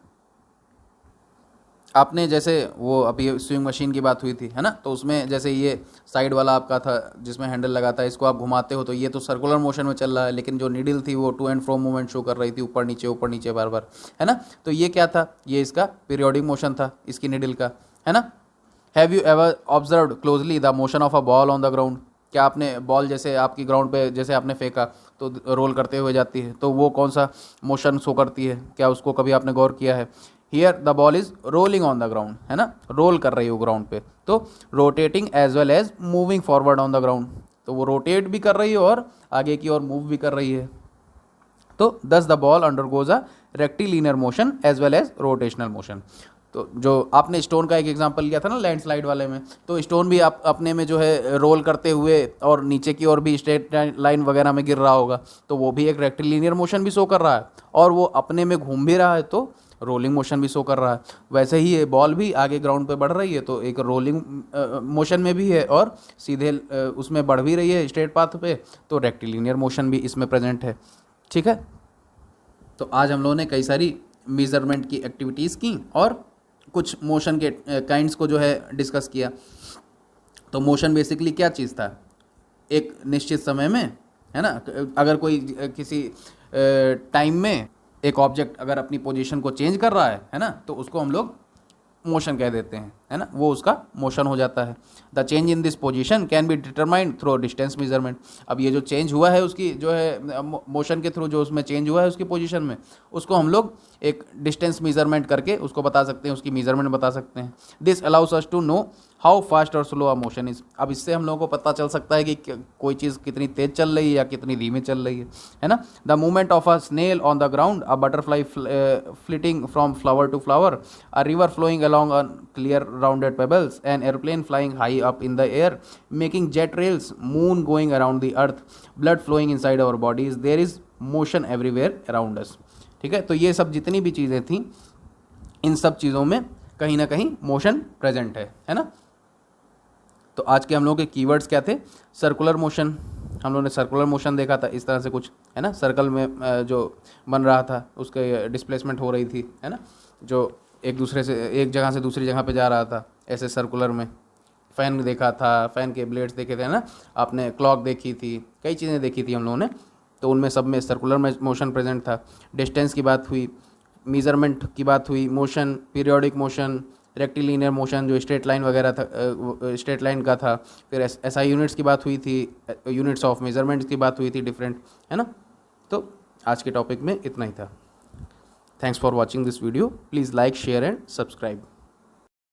आपने जैसे वो अभी स्विंग मशीन की बात हुई थी, है ना, तो उसमें जैसे ये साइड वाला आपका था जिसमें हैंडल लगा था, इसको आप घुमाते हो तो ये तो सर्कुलर मोशन में चल रहा है, लेकिन जो नीडल थी वो to and fro movement show कर रही थी, ऊपर नीचे बार बार, है ना। तो ये क्या था? ये इसका पीरियोडिक मोशन था, इसकी नीडल का, है ना। Have you ever observed closely the motion of a ball on the ground? क्या आपने बॉल जैसे आपकी ग्राउंड पे जैसे आपने फेंका तो रोल करते हुए जाती है, तो वो कौन सा मोशन शो करती है? क्या उसको कभी आपने गौर किया है? Here the ball is rolling on the ground, है ना, रोल कर रही हो ग्राउंड पे, तो rotating as well as moving forward on the ground. तो वो रोटेट भी कर रही है और आगे की ओर मूव भी कर रही है। तो thus the ball undergoes a rectilinear motion as well as rotational motion. तो जो आपने स्टोन का एक एग्जांपल लिया था ना लैंडस्लाइड वाले में, तो स्टोन भी आप अपने में जो है रोल करते हुए और नीचे की ओर भी स्ट्रेट लाइन वगैरह में गिर रहा होगा, तो वो भी एक रेक्टिलिनियर मोशन भी शो कर रहा है, और वो अपने में घूम भी रहा है तो रोलिंग मोशन भी शो कर रहा है। वैसे ही ये बॉल भी आगे ग्राउंड पे बढ़ रही है तो एक रोलिंग मोशन में भी है, और सीधे उसमें बढ़ भी रही है स्ट्रेट पाथ पे, तो रेक्टिलिनियर मोशन भी इसमें प्रेजेंट है। ठीक है, तो आज हम लोगों ने कई सारी मेजरमेंट की एक्टिविटीज़ की और कुछ मोशन के काइंड्स को जो है डिस्कस किया। तो मोशन बेसिकली क्या चीज़ था, एक निश्चित समय में, है ना, अगर कोई किसी टाइम में एक ऑब्जेक्ट अगर अपनी पोजीशन को चेंज कर रहा है ना, तो उसको हम लोग मोशन कह देते हैं, है ना, वो उसका मोशन हो जाता है। The change in this position can be determined through distance measurement. अब ये जो चेंज हुआ है उसकी जो है मोशन के थ्रू जो उसमें चेंज हुआ है उसकी पोजीशन में, उसको हम लोग एक डिस्टेंस मेजरमेंट करके उसको बता सकते हैं, उसकी मेजरमेंट बता सकते हैं। This allows us to know how fast और स्लो अ मोशन इज। अब इससे हम लोगों को पता चल सकता है कि कोई चीज़ कितनी तेज चल रही है या कितनी धीमी चल रही है ना। The movement of a snail on the ground, a butterfly flitting from flower to flower, a river flowing along on clear rounded pebbles, an airplane flying high up in the air, making jet rails, moon going around the earth, blood flowing inside our bodies, there is motion everywhere around us। ठीक है, तो ये सब जितनी भी चीज़ें थी, इन सब चीज़ों में कहीं ना कहीं मोशन प्रेजेंट है ना। तो आज के हम लोगों के कीवर्ड्स क्या थे, सर्कुलर मोशन, हम लोगों ने सर्कुलर मोशन देखा था, इस तरह से कुछ, है ना, सर्कल में जो बन रहा था उसके डिस्प्लेसमेंट हो रही थी, है ना, जो एक दूसरे से एक जगह से दूसरी जगह पे जा रहा था, ऐसे सर्कुलर में। फ़ैन देखा था, फ़ैन के ब्लेड्स देखे थे ना आपने, क्लॉक देखी थी, कई चीज़ें देखी थी हम लोगों ने, तो उनमें सब में सर्कुलर मोशन प्रेजेंट था। डिस्टेंस की बात हुई, मेजरमेंट की बात हुई, motion, periodic motion, rectilinear motion जो स्ट्रेट लाइन वगैरह था, स्ट्रेट लाइन का था, फिर एसआई यूनिट्स की बात हुई थी, यूनिट्स ऑफ मेजरमेंट्स की बात हुई थी डिफरेंट, है ना। तो आज के टॉपिक में इतना ही था। Thanks for watching this video. Please like, share and subscribe.